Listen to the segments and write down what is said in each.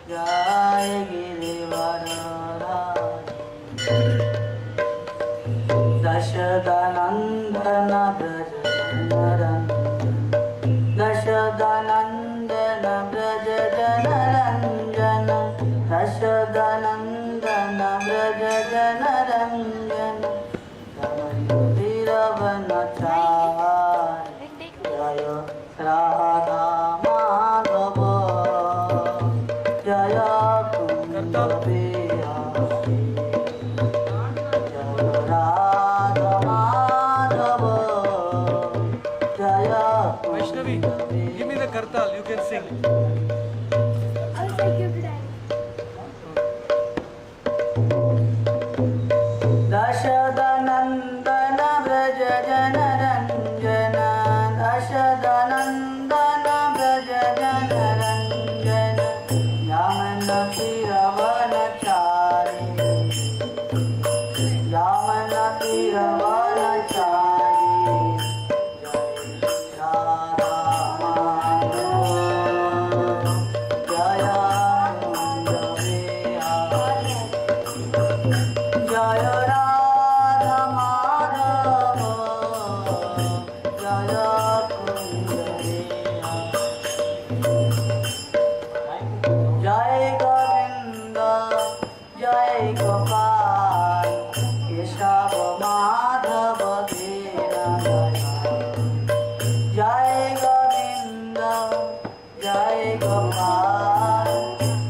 जय गिरिवर दशदनन्दन व्रज दशदनन्दन व्रज जनरञ्जन दशदनन्दन व्रज जनरञ्जन रमणीरवनचारि जय राधा माधव जय कुन्द बिहारी जय राधा माधव जय Vaishnavi, give me the kartal, you can sing. I'll take you to that. दशदनन्दन Vraj जनरञ्जन दशदनन्दन Vraj जनरञ्जन यामन तिरवनचारि यामन तिरवनचारि जय राधा माधव जय कुन्द बिहारी जय राधा माधव जय कुन्द बिहारी जय गोविंद जय गोपाल केशव माधव जय गोविंद जय गोपाल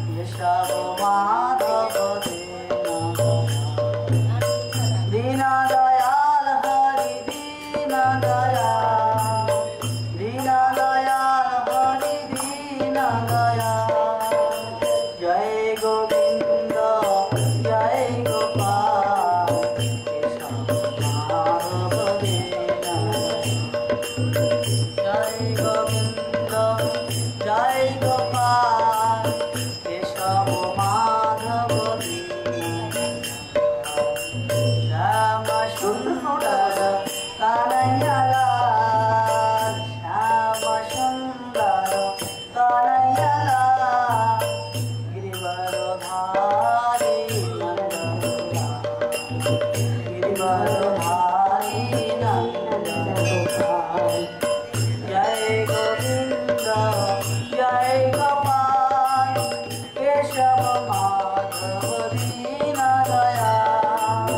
केशव माधव दीन दयाल हरि दीन दयाल दीन दयाल हरि दीन दयाल जय गोविंद जय गोपाल केशव माधव जय गोविंद जय गोपाल केशव माधव श्याम सुंदर कन्हैयालाल श्याम सुंदर कन्हैयालाल गिरिवरधारी नंदलाल गिरिवरधारी नंदलाल जय गोविंद जय गोपाल केशव माधव दीन दयाल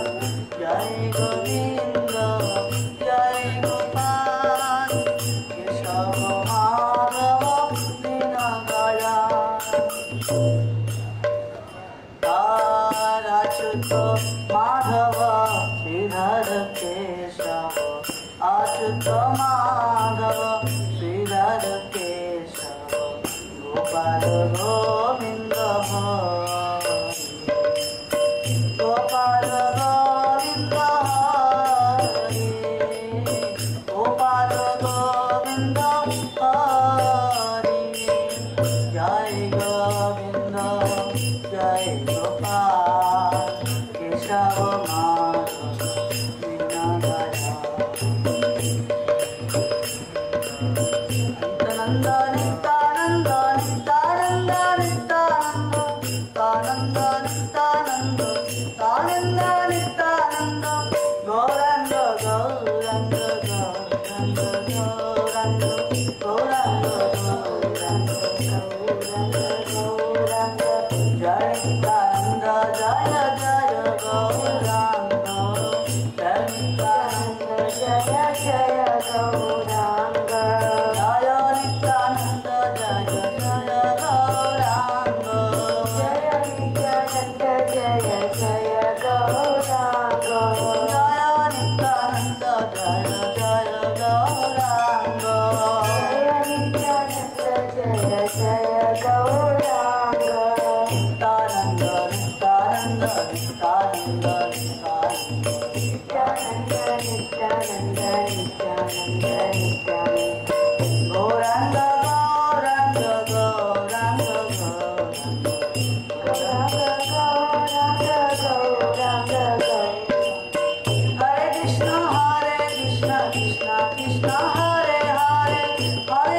जय गोविंद जय गोपाल केशव माधव दीन दयाल ताराच्युत माधव श्रीधर केशव अच्युत माधव श्रीधर केशव गोपाल गोविंद हरि गोपाल गोविंद हरि गोपाल गोविंद हरि जय गोविंद जय गोपाल केशव माधव दीन दयाल नित्यानंद नित्यानंद नित्यानंद नित्यानंद नित्यानंद नित्यानंद नित्यानंद गौरंग गौरंग गौरंग गौरंग गौरंग गौरंग गौरंग गौरंग जय नित्यानंद जय जय गौरंग जय नित्यानंद जय जय गौरंग जय नित्यानंद जय जय गौरंग जय नित्यानंद जय जय गौरंग जय नित्यानंद जय जय गौरंग जय नित्यानंद जय जय गौरंग नित्यानंद नित्यानंद नित्यानंद नित्यानंद नित्यानंद नित्यानंद नित्यानंद गौरंग गौरंग गौरंग गौरंग गौरंग गौरंग हरे Krishna Krishna Krishna Hare Hare Hare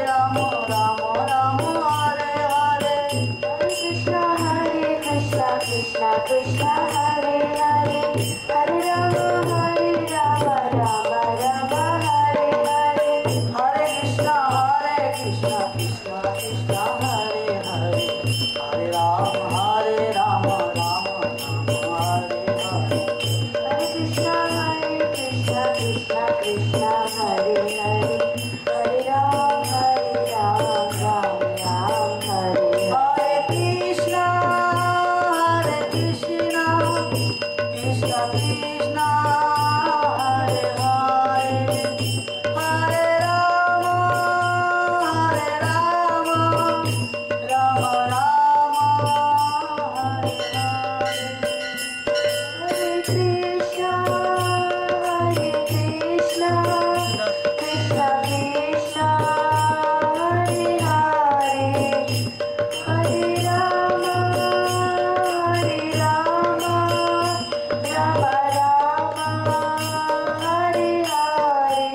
Ram Ram Ram Hare Hare Krishna Hare Hare Hare Rama Rama Rama Hare Hare Hare Krishna Krishna Krishna Hare Hare Hare Rama Rama Hare Hare Hare Krishna Krishna Krishna Hare Hare Hare Rama Ram Hare Hare Krishna Krishna Krishna Hare Hare Hare Rama Rama Rama Hare Hare Hare Krishna Krishna Krishna Hare Hare Hare Rama Rama Rama Hare Hare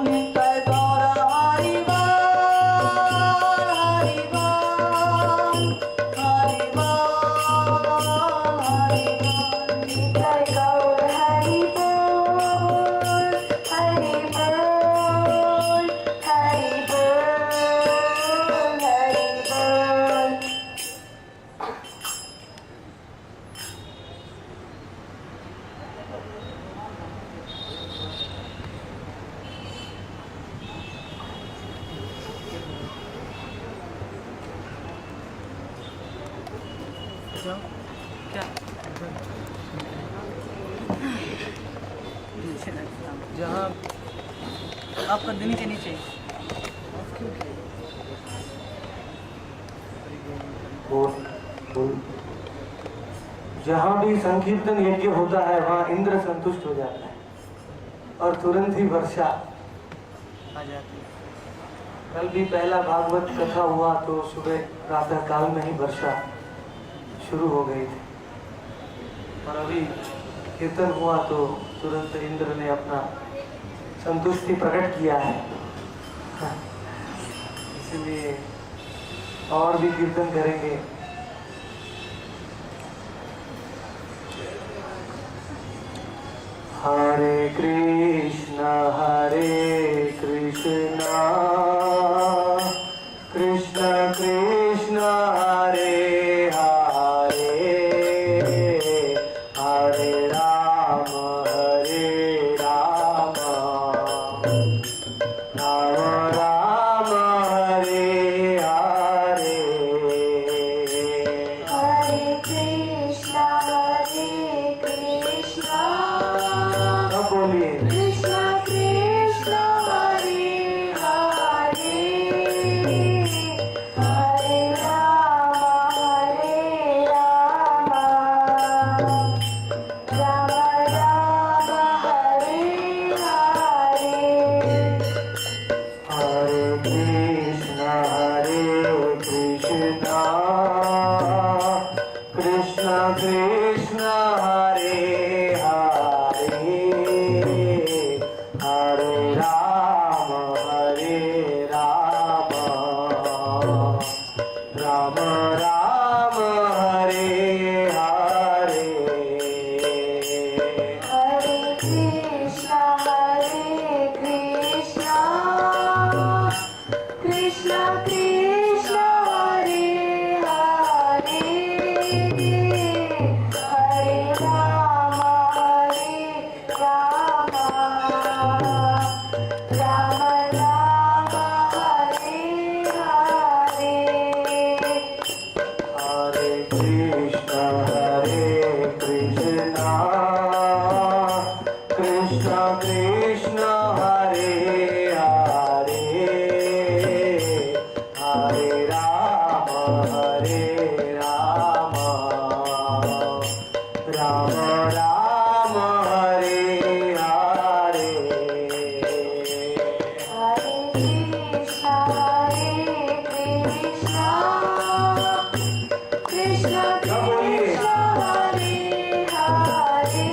Nitai Gaura Hari Bol Nitai Gaura Hari Bol Hari Bol क्या जहाँ आपका देनी चाहिए नीचे जहाँ भी संकीर्तन यज्ञ होता है वहाँ इंद्र संतुष्ट हो जाता है और तुरंत ही वर्षा आ जाती है। कल भी पहला भागवत कथा हुआ तो सुबह प्रातः काल में ही वर्षा शुरू हो गई थी और अभी कीर्तन हुआ तो तुरंत इंद्र ने अपना संतुष्टि प्रकट किया है। इसलिए और भी कीर्तन करेंगे। हरे कृष्णा कृष्ण कृष्ण हरे हरे हरे राम राम राम हरे हरे Hare Krishna अब बोलिए Krishna Krishna Hare Hare Hare Rama Rama Rama Hare Hare हरे Krishna Krishna Krishna Hare Hare Hare Ram Ram Ram Hare Hare Hare Krishna Krishna Krishna Hare Hare Hare Rama Rama Rama Rama Hare Hare हरे Krishna Krishna Krishna Hare Hare Hare Ram Ram Ram Hare Hare Hare Krishna Krishna Krishna Hare Hare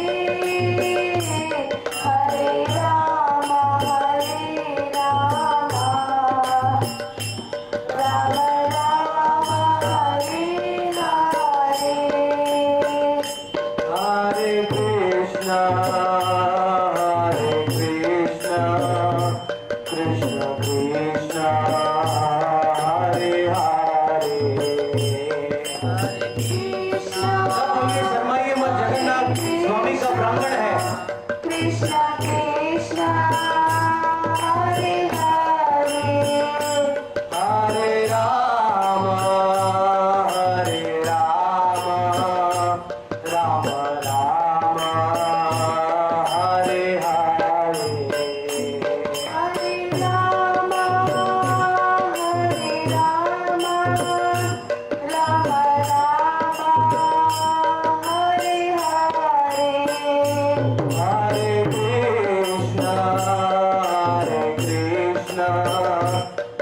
Hare Rama Rama Rama Rama Hare Hare Rama Rama Hare Hare Hare Krishna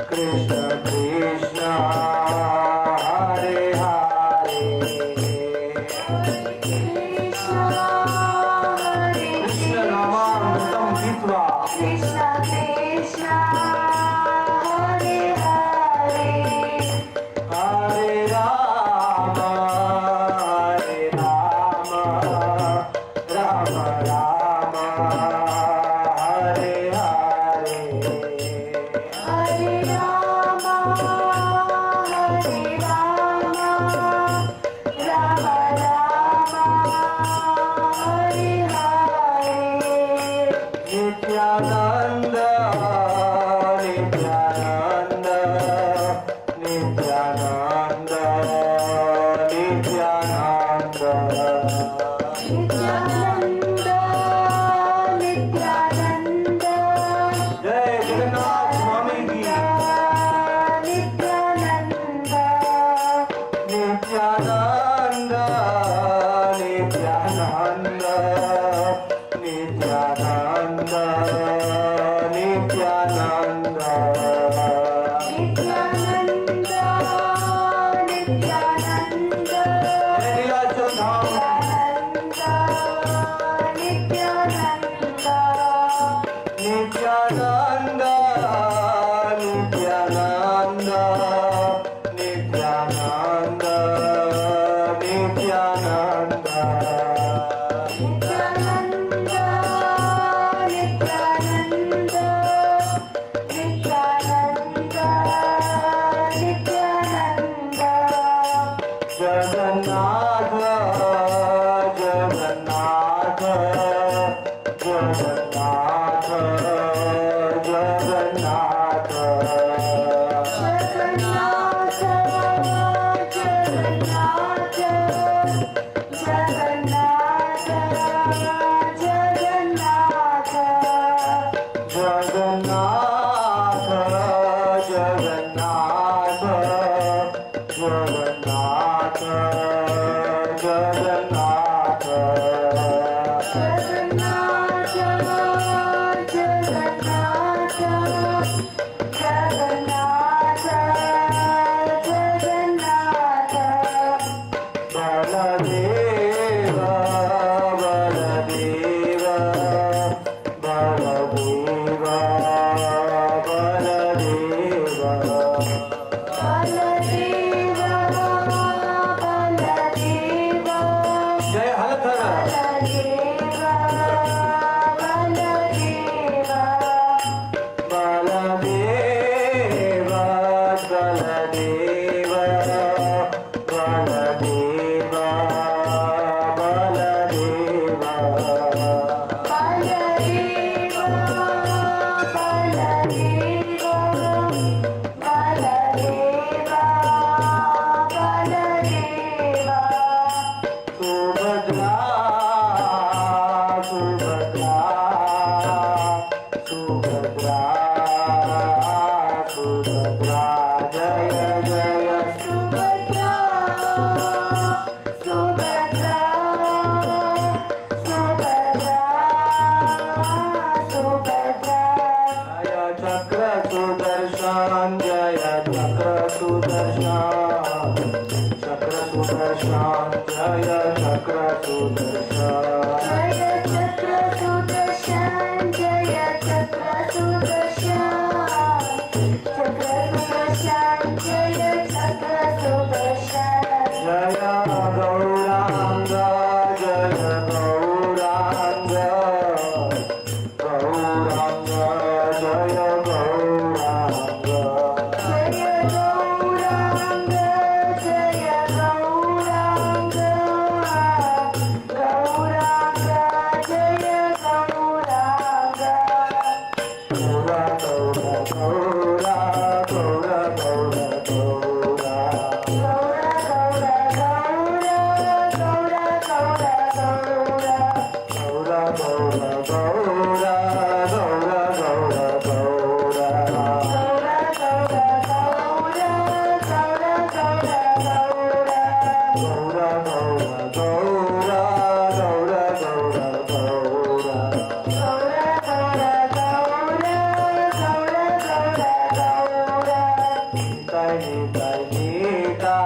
Krishna Krishna Hare Hare Krishna Hare Krishna Namaamritam Hitva Krishna Krishna Hare Hare Hare Rama Rama Rama Hare Hare Hare Rama Hare Rama Rama Rama Hare Hare Nityananda Nityananda Nityananda Nityananda Nityananda Nityananda Jai Jagannath Swami ki Nityananda Nityananda Nityananda Nityananda Nityananda Nityananda Nityananda Nilachal Dham Nityananda Nityananda Nityananda Nityananda Nityananda Nityananda Nityananda Nityananda Nityananda Jagannatha Jagannatha Jagannatha Jagannatha Jagannatha Jagannatha Jagannatha Jagannatha Jagannatha Jagannatha Jagannatha Baladeva Baladeva Baladeva Baladeva Jai Halathara Baladeva Baladeva Baladeva Baladeva Subhadra Subhadra Subhadra Subhadra Jaya Jaya Jaya Chakra Sudarshan Jaya Chakra Sudarshan Chakra Sudarshan Jaya Chakra Sudarshan Jaya Gauranga Jaya Gauranga Gauranga Jaya Gauranga Gaura Gaura Gaura Gaura Gaura Gaura Gaura Gaura Gaura Gaura Gaura Gaura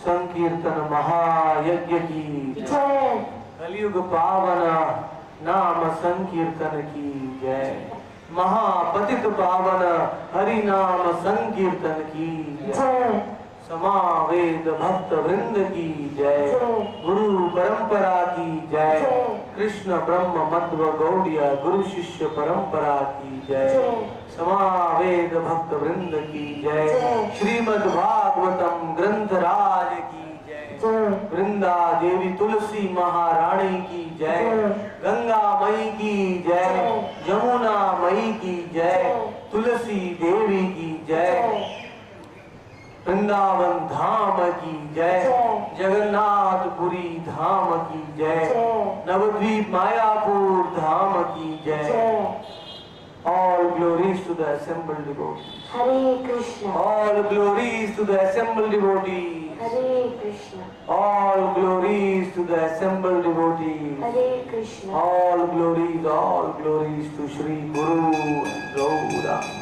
संकीर्तन महायज्ञ की जय। कलयुग पावन नाम संकीर्तन की जय। महापतित पावन हरि नाम संकीर्तन की जय। समावेद भक्त वृंद की जय। गुरु परंपरा की जय। कृष्ण ब्रह्म मध्व गौड़िया गुरु शिष्य परंपरा की जय। समावेद भक्त वृंद की जय। श्रीमद् भागवतम ग्रंथ राज की जय। वृंदा देवी तुलसी महारानी की जय। गंगा मई की जय। यमुना मई की जय। तुलसी देवी की जय। वृंदावन धाम की जय। जगन्नाथपुरी धाम की जय। नवद्वीप मायापुर धाम की जय। All glories to the assembled devotees. Hare Krishna. All glories to the assembled devotees. Hare Krishna. All glories to the assembled devotees. Hare Krishna. All glories to Shri Guru and Gauranga.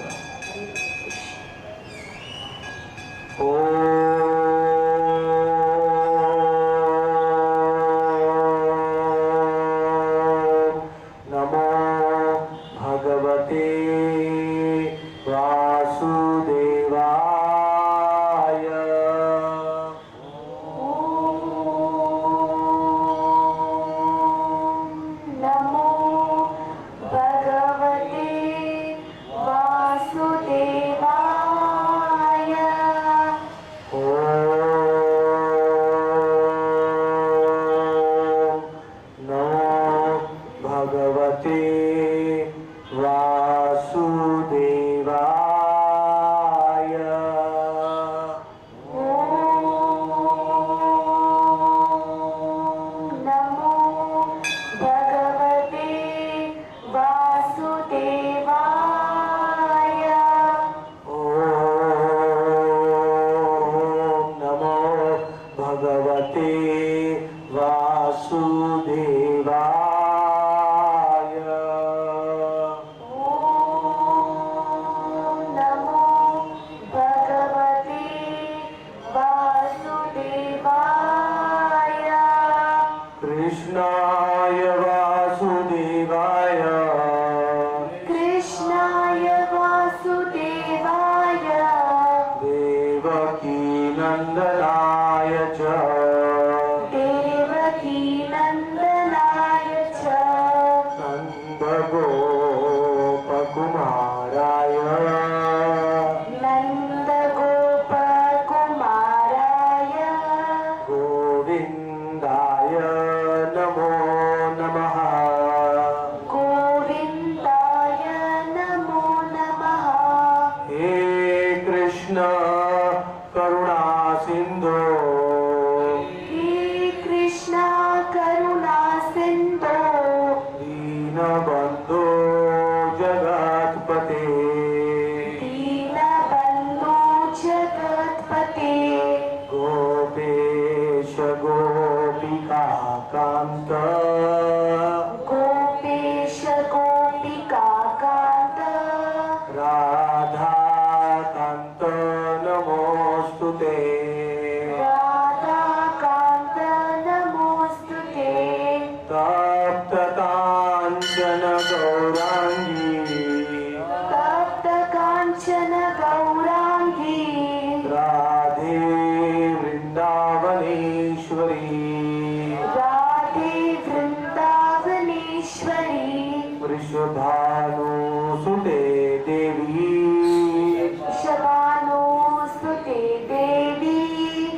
Devaki नंदनाय च देवकी नन्दनाय च नन्दगोपकुमाराय नन्दगोपकुमाराय गोविन्दाय नमो नमः गोविन्दाय नमो नमः हे कृष्ण करुणा सिन्धो हे कृष्ण करुणा सिन्धो दीनबन्धो जगत्पते दीनबन्धो जगत्पते गोपेश गोपिकान्त गोपेश गोपिकान्त राधाकान्त नमोऽस्तु ते राधाकान्त नमोऽस्तु ते तप्तकाञ्चन गौराङ्गी तप्तकाञ्चन गौराङ्गी राधे वृन्दावनेश्वरी राधे वृन्दावनेश्वरी वृषभानुसुते देवी शबानुसुते देवी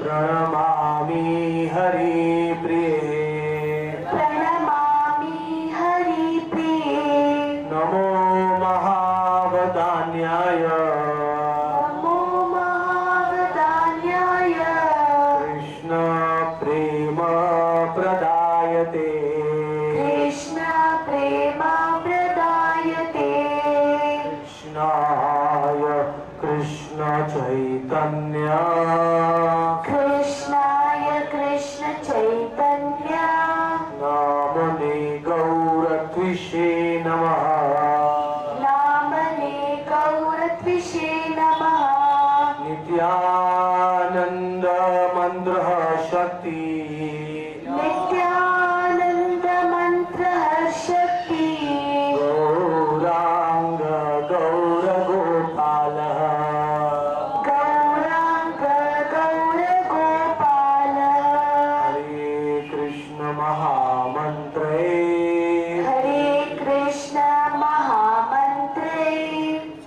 प्रणमामि हरिप्रिये प्रणमामि हरिप्रिये नमो महावदान्याय नमो महावदान्याय कृष्ण प्रेम प्रदायते कृष्ण प्रेम प्रदायते कृष्णाय कृष्ण चैतन्य कृष्णाय कृष्ण चैतन्य नामने गौरत्विषे नमः नामने गौरत्विषे नमः नित्यानन्द मन्द्रः शक्ति नित्यानन्द मन्त्रः शक्ति गौराङ्ग गौरगोपालः गौराङ्ग गौरगोपाल हरे कृष्ण महामन्त्रे हरे कृष्ण महामन्त्रे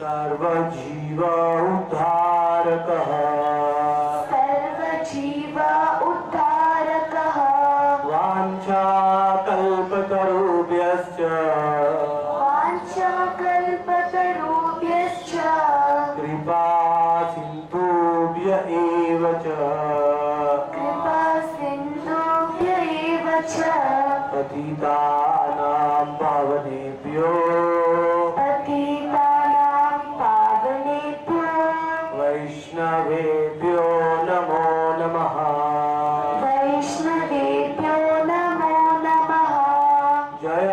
सर्वजीव उद्धारकः सर्वजीव उद्धारकः वाञ्छाकल्पतरुभ्यश्च वाञ्छाकल्पतरुभ्यश्च कृपा सिन्धुभ्य एव च कृपा सिन्धुभ्य एव च पतितानां पावनेभ्यो पतितानां पावनेभ्यो वैष्णवेभ्यो नमो नमः वैष्णवेभ्यो नमो नमः जय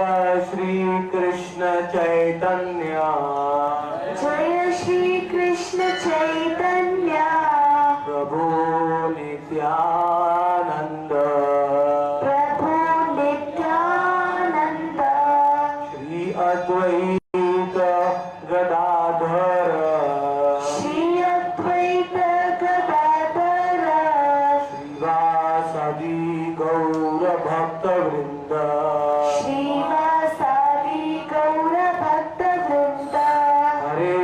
श्री कृष्ण चैतन्य जय श्री कृष्ण चैतन्य प्रभु नित्यानंद प्रभु नित्यानंद श्री अद्वैत गदाधर श्री अद्वैत गदाधर श्रीवासदि गौर भक्त वृंद श्रीवासादि गौर भक्त वृंद हरे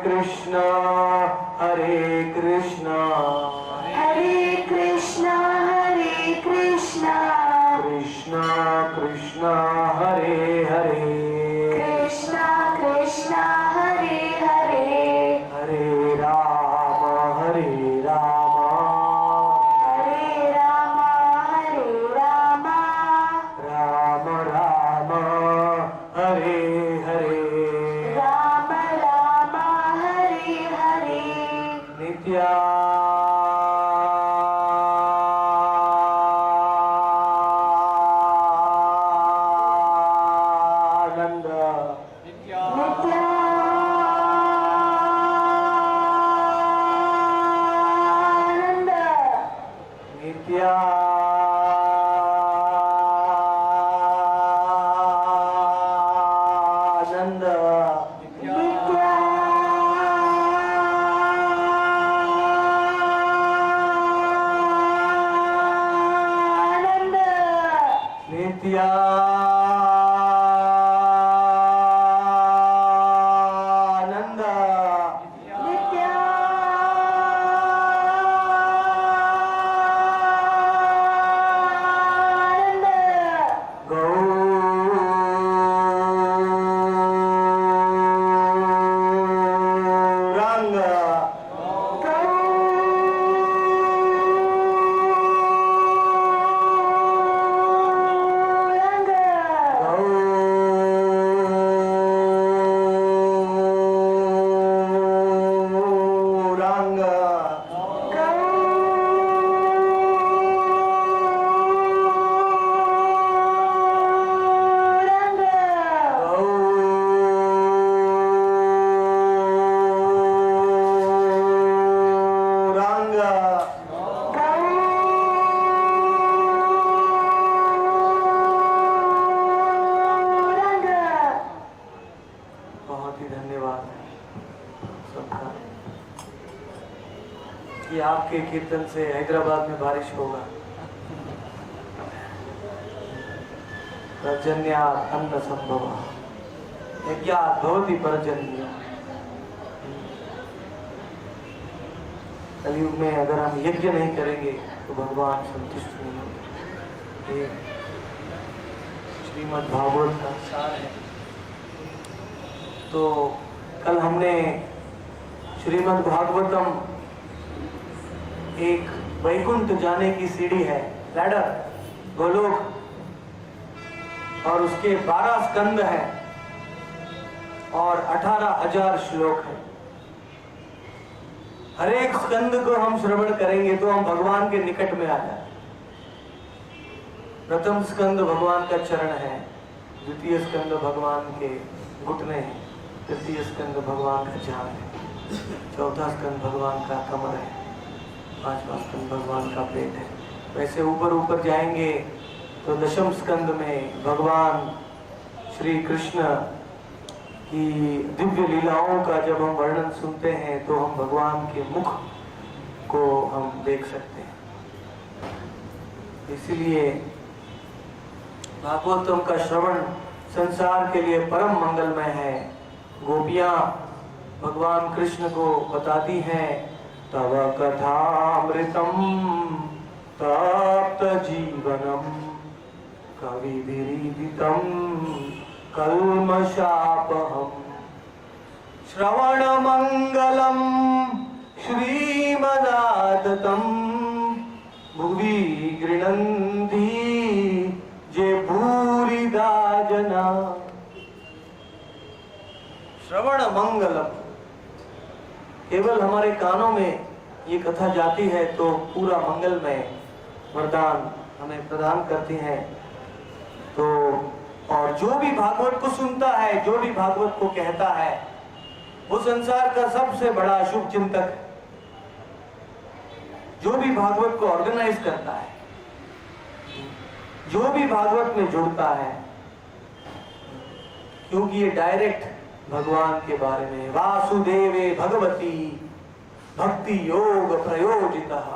कृष्ण हरे कृष्ण हरे कृष्ण कृष्ण कृष्ण हरे हरे कृष्ण कृष्ण हरे हरे हरे राम हरे राम हरे राम राम राम हरे हरे राम राम हरे हरे नित्यानंद नित्यानंद नित्यानंद नित्यानंद गौरांग गौरांग गौरांग बहुत ही धन्यवाद सबका कि आपके कीर्तन से हैदराबाद में बारिश होगा। पर्जन्यात् अन्न संभव यज्ञात् भवति पर्जन्य। कलयुग में अगर हम यज्ञ नहीं करेंगे तो भगवान संतुष्ट नहीं होंगे। ये श्रीमद् भागवत का सार है। तो कल हमने श्रीमद् भागवतम एक वैकुंठ जाने की सीढ़ी है, लैडर, गोलोक, और उसके 12 स्कंद हैं और 18,000 श्लोक हैं। हर एक स्कंद को हम श्रवण करेंगे तो हम भगवान के निकट में आ जाए। प्रथम स्कंद भगवान का चरण है, द्वितीय स्कंद भगवान के घुटने हैं, तृतीय स्कंद भगवान का जांघ है, चौथा स्कंद भगवान का कमर है, पांचवा स्कंद भगवान का पेट है। वैसे ऊपर ऊपर जाएंगे तो दशम स्कंद में भगवान श्री कृष्ण की दिव्य लीलाओं का जब हम वर्णन सुनते हैं तो हम भगवान के मुख को हम देख सकते हैं। इसलिए भागवतम का श्रवण संसार के लिए परम मंगलमय है। गोपियां भगवान कृष्ण को बताती हैं, तव कथामृतम तप्त जीवनम कविभिरीडितम कल्मषापहम श्रवणमंगलम श्रीमदाततम भुवि गृह्णन्ति जे भूरिदा जना। श्रवण मंगलम, केवल हमारे कानों में ये कथा जाती है तो पूरा मंगलमय वरदान हमें प्रदान करती है। तो और जो भी भागवत को सुनता है, जो भी भागवत को कहता है, वो संसार का सबसे बड़ा शुभ चिंतक है। जो भी भागवत को ऑर्गेनाइज करता है, जो भी भागवत में जुड़ता है, क्योंकि ये डायरेक्ट भगवान के बारे में, वासुदेवे भगवती भक्ति योग प्रयोजितः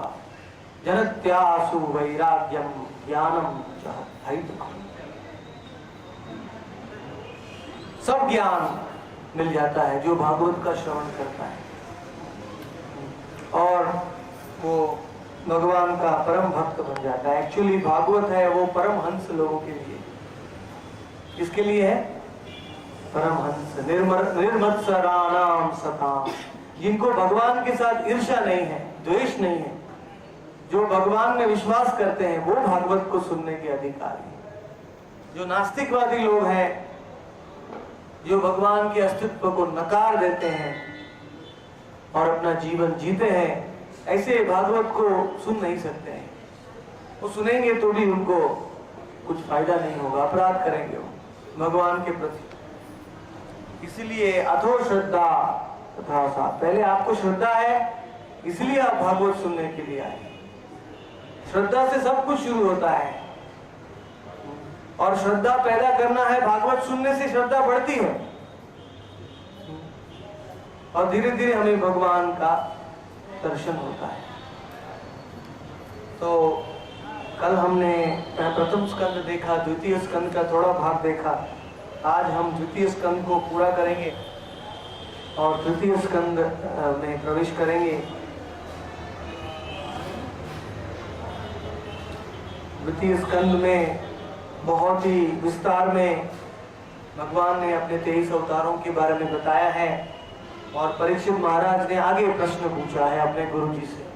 जनत्यासु वैराग्यम ज्ञानम च हैतुकम्। सब ज्ञान मिल जाता है जो भागवत का श्रवण करता है और वो भगवान का परम भक्त बन जाता है। एक्चुअली भागवत है वो परमहंस लोगों के लिए। किसके लिए है? परमहंस, निर्मत्सराणाम सताम, जिनको भगवान के साथ ईर्ष्या नहीं है, द्वेष नहीं है, जो भगवान में विश्वास करते हैं, वो भागवत को सुनने के अधिकारी हैं। जो नास्तिकवादी लोग हैं, जो भगवान के अस्तित्व को नकार देते हैं और अपना जीवन जीते हैं, ऐसे भागवत को सुन नहीं सकते हैं। वो सुनेंगे तो भी उनको कुछ फायदा नहीं होगा, अपराध करेंगे वो भगवान के प्रति। इसलिए अथो श्रद्धा तथा सा, पहले आपको श्रद्धा है इसलिए आप भागवत सुनने के लिए आए। श्रद्धा से सब कुछ शुरू होता है और श्रद्धा पैदा करना है। भागवत सुनने से श्रद्धा बढ़ती है और धीरे धीरे हमें भगवान का दर्शन होता है। तो कल हमने प्रथम स्कंद देखा, द्वितीय स्कंद का थोड़ा भाग देखा। आज हम द्वितीय स्कंद को पूरा करेंगे और तृतीय स्कंद में प्रवेश करेंगे। द्वितीय स्कंद में बहुत ही विस्तार में भगवान ने अपने 23 अवतारों के बारे में बताया है और परीक्षित महाराज ने आगे प्रश्न पूछा है अपने गुरु जी से।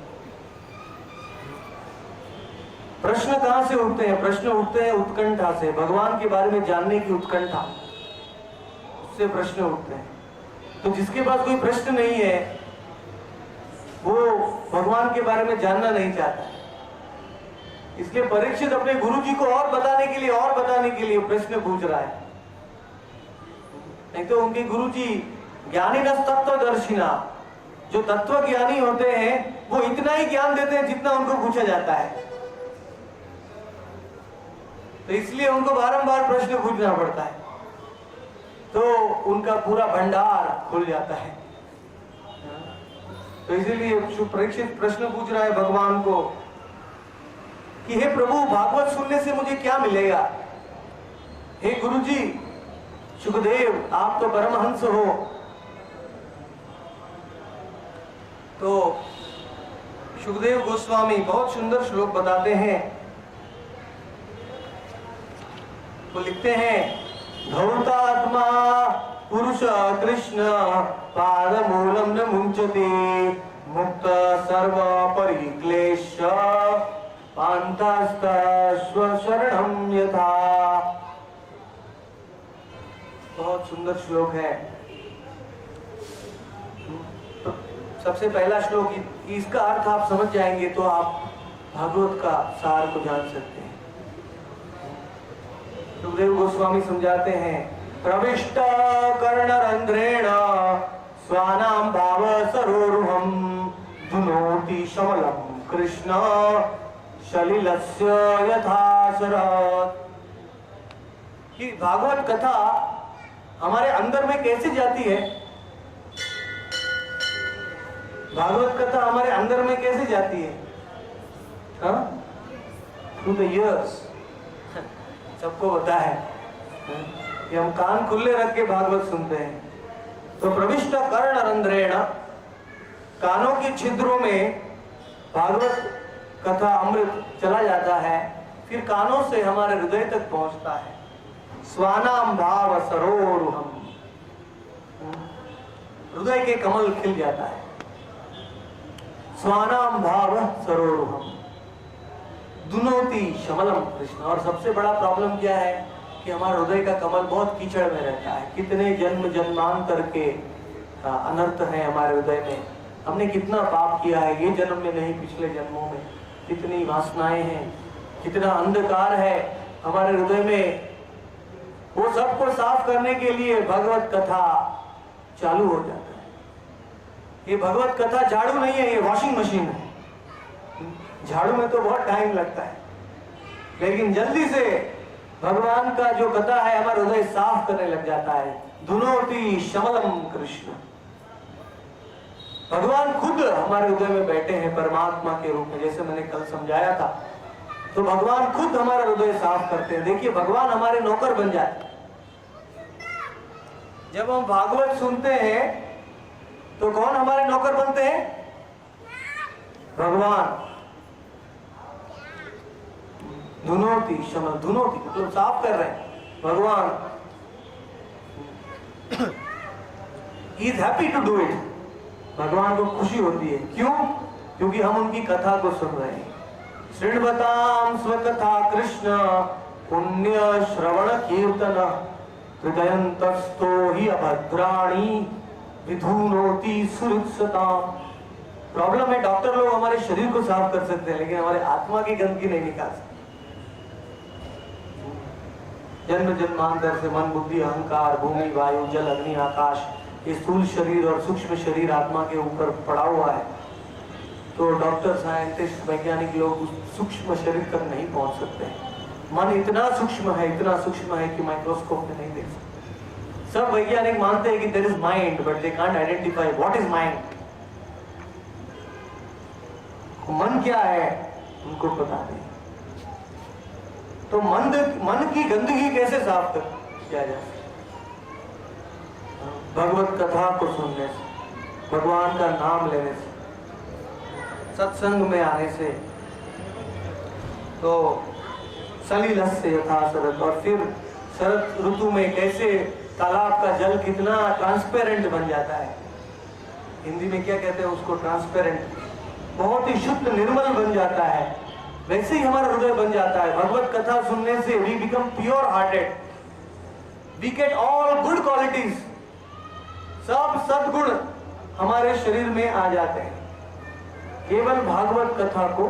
प्रश्न कहां से उठते हैं? प्रश्न उठते हैं उत्कंठा से, भगवान के बारे में जानने की उत्कंठा, उससे प्रश्न उठते हैं। तो जिसके पास कोई प्रश्न नहीं है वो भगवान के बारे में जानना नहीं चाहता। इसलिए परीक्षित अपने गुरु जी को और बताने के लिए प्रश्न पूछ रहा है। नहीं तो उनके गुरु जी ज्ञानिनः तत्वदर्शिना, जो तत्व ज्ञानी होते हैं वो इतना ही ज्ञान देते हैं जितना उनको पूछा जाता है। तो इसलिए उनको बारंबार प्रश्न पूछना पड़ता है, तो उनका पूरा भंडार खुल जाता है। तो इसीलिए परीक्षित प्रश्न पूछ रहा है भगवान को कि हे प्रभु, भागवत सुनने से मुझे क्या मिलेगा? हे गुरुजी, सुखदेव आप तो परमहंस हो। तो सुखदेव गोस्वामी बहुत सुंदर श्लोक बताते हैं। वो लिखते हैं, धौतात्मा पुरुष कृष्ण पादमूलम न मुंचते मुक्त सर्व परिक्लेश पांतास्तस्वशरणं यथा। बहुत सुंदर श्लोक है। तो सबसे पहला श्लोक, इसका अर्थ आप समझ जाएंगे तो आप भागवत का सार को जान सकते हैं। सुखदेव गोस्वामी समझाते हैं, प्रविष्ट कर्णरंध्रेण स्वानां भाव सरोरुहं धुनोति शमलं कृष्ण शलिलस्य यथा शरत्। कि भागवत कथा हमारे अंदर में कैसे जाती है? भागवत कथा हमारे अंदर में कैसे जाती है? Through the years. सबको पता है कि हम कान खुले रख के भागवत सुनते हैं। तो प्रविष्ट कर्णरंध्रेण, कानों के छिद्रों में भागवत कथा अमृत चला जाता है, फिर कानों से हमारे हृदय तक पहुंचता है। स्वानाम भाव सरोरुहम, हृदय के कमल खिल जाता है। स्वानाम भाव सरोरुहम दुनोति शमलम कृष्ण। और सबसे बड़ा प्रॉब्लम क्या है कि हमारा हृदय का कमल बहुत कीचड़ में रहता है। कितने जन्म जन्मांतर के अनर्थ है हमारे हृदय में। हमने कितना पाप किया है, ये जन्म में नहीं पिछले जन्मों में। कितनी वासनाएं हैं, कितना अंधकार है हमारे हृदय में। वो सबको साफ करने के लिए भगवत कथा चालू हो जाता है। ये भगवत कथा झाड़ू नहीं है, ये वॉशिंग मशीन है। झाड़ू में तो बहुत टाइम लगता है, लेकिन जल्दी से भगवान का जो कथा है हमारा हृदय साफ करने लग जाता है। धुनोति शमलम कृष्ण, भगवान खुद हमारे हृदय में बैठे हैं परमात्मा के रूप में। जैसे मैंने कल समझाया था, तो भगवान खुद हमारा हृदय साफ करते हैं। देखिए, भगवान हमारे नौकर बन जाते। जब हम भागवत सुनते हैं तो कौन हमारे नौकर बनते हैं? भगवान। धुनोति शमल, धुनोति मतलब साफ कर रहे हैं भगवान। He is happy to do it. भगवान को खुशी होती है। क्यों? क्योंकि हम उनकी कथा को सुन रहे हैं। शृण्वतां स्वकथा कृष्ण पुण्य श्रवण कीर्तन हृदयन्तस्तो हि अभद्राणि विधुनोति सुहृत्सतां। प्रॉब्लम है, डॉक्टर लोग हमारे शरीर को साफ कर सकते हैं लेकिन हमारे आत्मा की गंदगी नहीं निकाल सकते। जन्म जन्मांतर से मन बुद्धि अहंकार भूमि वायु जल अग्नि आकाश, ये स्थूल शरीर और सूक्ष्म शरीर आत्मा के ऊपर पड़ा हुआ है। तो डॉक्टर, साइंटिस्ट, वैज्ञानिक लोग उस सूक्ष्म शरीर तक नहीं पहुंच सकते हैं। मन इतना सूक्ष्म है कि माइक्रोस्कोप में नहीं देख सकते। सब वैज्ञानिक मानते हैं कि there is mind, but they can't identify what is mind. मन क्या है उनको पता नहीं। तो मन की गंदगी कैसे साफ किया जा सकता? भगवत कथा को सुनने से, भगवान का नाम लेने से, सत्संग में आने से, तो सलिलस्य यथा शरद। और फिर शरद ऋतु में कैसे तालाब का जल कितना ट्रांसपेरेंट बन जाता है, हिंदी में क्या कहते हैं उसको, ट्रांसपेरेंट, बहुत ही शुद्ध निर्मल बन जाता है, वैसे ही हमारा हृदय बन जाता है। भगवत कथा सुनने से we become pure hearted, we get all good qualities, सब सद्गुण हमारे शरीर में आ जाते हैं केवल भागवत कथा को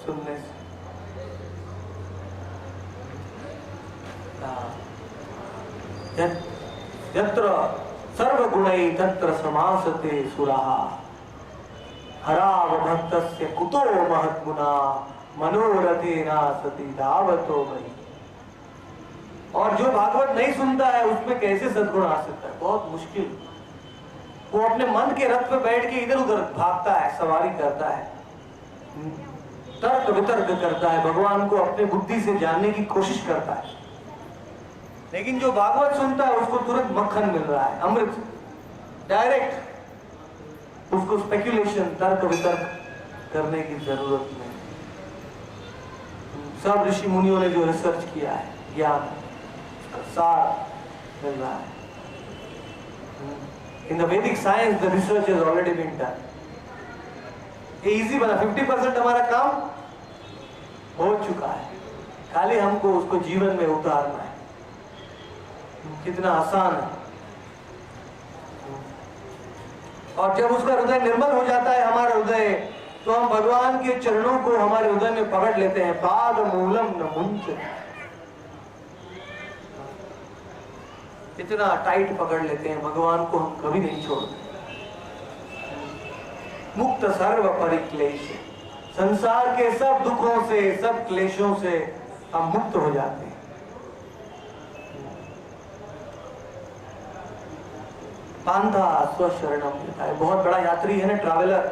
सुनने से। यत्र सर्वगुणै तत्र समासते सुराः, हराव भक्तस्य कुतो महत्गुणा, मनोरथेना सति धावतो वही। और जो भागवत नहीं सुनता है उसमें कैसे सद्गुण आ सकता है? बहुत मुश्किल। वो अपने मन के रथ पे बैठ के इधर उधर भागता है, सवारी करता है, तर्क वितर्क करता है, भगवान को अपने बुद्धि से जानने की कोशिश करता है। लेकिन जो भागवत सुनता है उसको तुरंत मक्खन मिल रहा है, अमृत, डायरेक्ट। उसको स्पेक्युलेशन, तर्क वितर्क करने की जरूरत नहीं। सब ऋषि मुनियों ने जो रिसर्च किया है, ज्ञान सार मिल रहा है। In the Vedic science, the research has already been done. ये इजी बना, 50% हमारा काम हो चुका है, खाली हमको उसको जीवन में उतारना है। कितना आसान है। और जब उसका हृदय निर्मल हो जाता है, हमारा हृदय, तो हम भगवान के चरणों को हमारे हृदय में पकड़ लेते हैं। पाद मूलम न मुंच, इतना टाइट पकड़ लेते हैं, भगवान को हम कभी नहीं छोड़ते। मुक्त सर्व परिक्लेश, संसार के सब दुखों से, सब क्लेशों से हम मुक्त हो जाते हैं। पांथा स्वशरणम लिखा है, बहुत बड़ा यात्री है ना, traveller.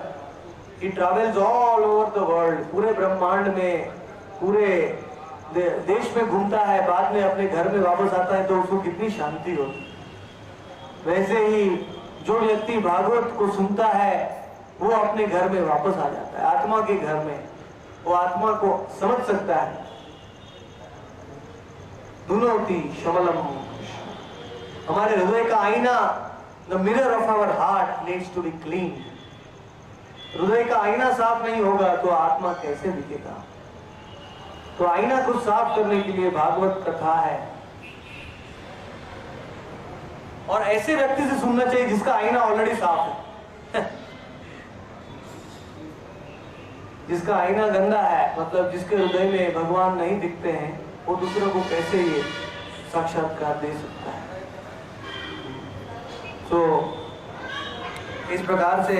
He travels all over the world, पूरे ब्रह्मांड में, पूरे देश में घूमता है, बाद में अपने घर में वापस आता है तो उसको कितनी शांति होती। वैसे ही जो व्यक्ति भागवत को सुनता है वो अपने घर में वापस आ जाता है, आत्मा के घर में। वो आत्मा को समझ सकता है। धुनोति शमलम, हमारे हृदय का आईना, the mirror of our heart needs to be clean. हृदय का आईना साफ नहीं होगा तो आत्मा कैसे दिखेगा? तो आईना को साफ करने के लिए भागवत कथा है। और ऐसे व्यक्ति से सुनना चाहिए जिसका आईना ऑलरेडी साफ है। जिसका आईना गंदा है, मतलब जिसके हृदय में भगवान नहीं दिखते हैं, वो दूसरों को कैसे ये साक्षात्कार दे सकता है? तो इस प्रकार से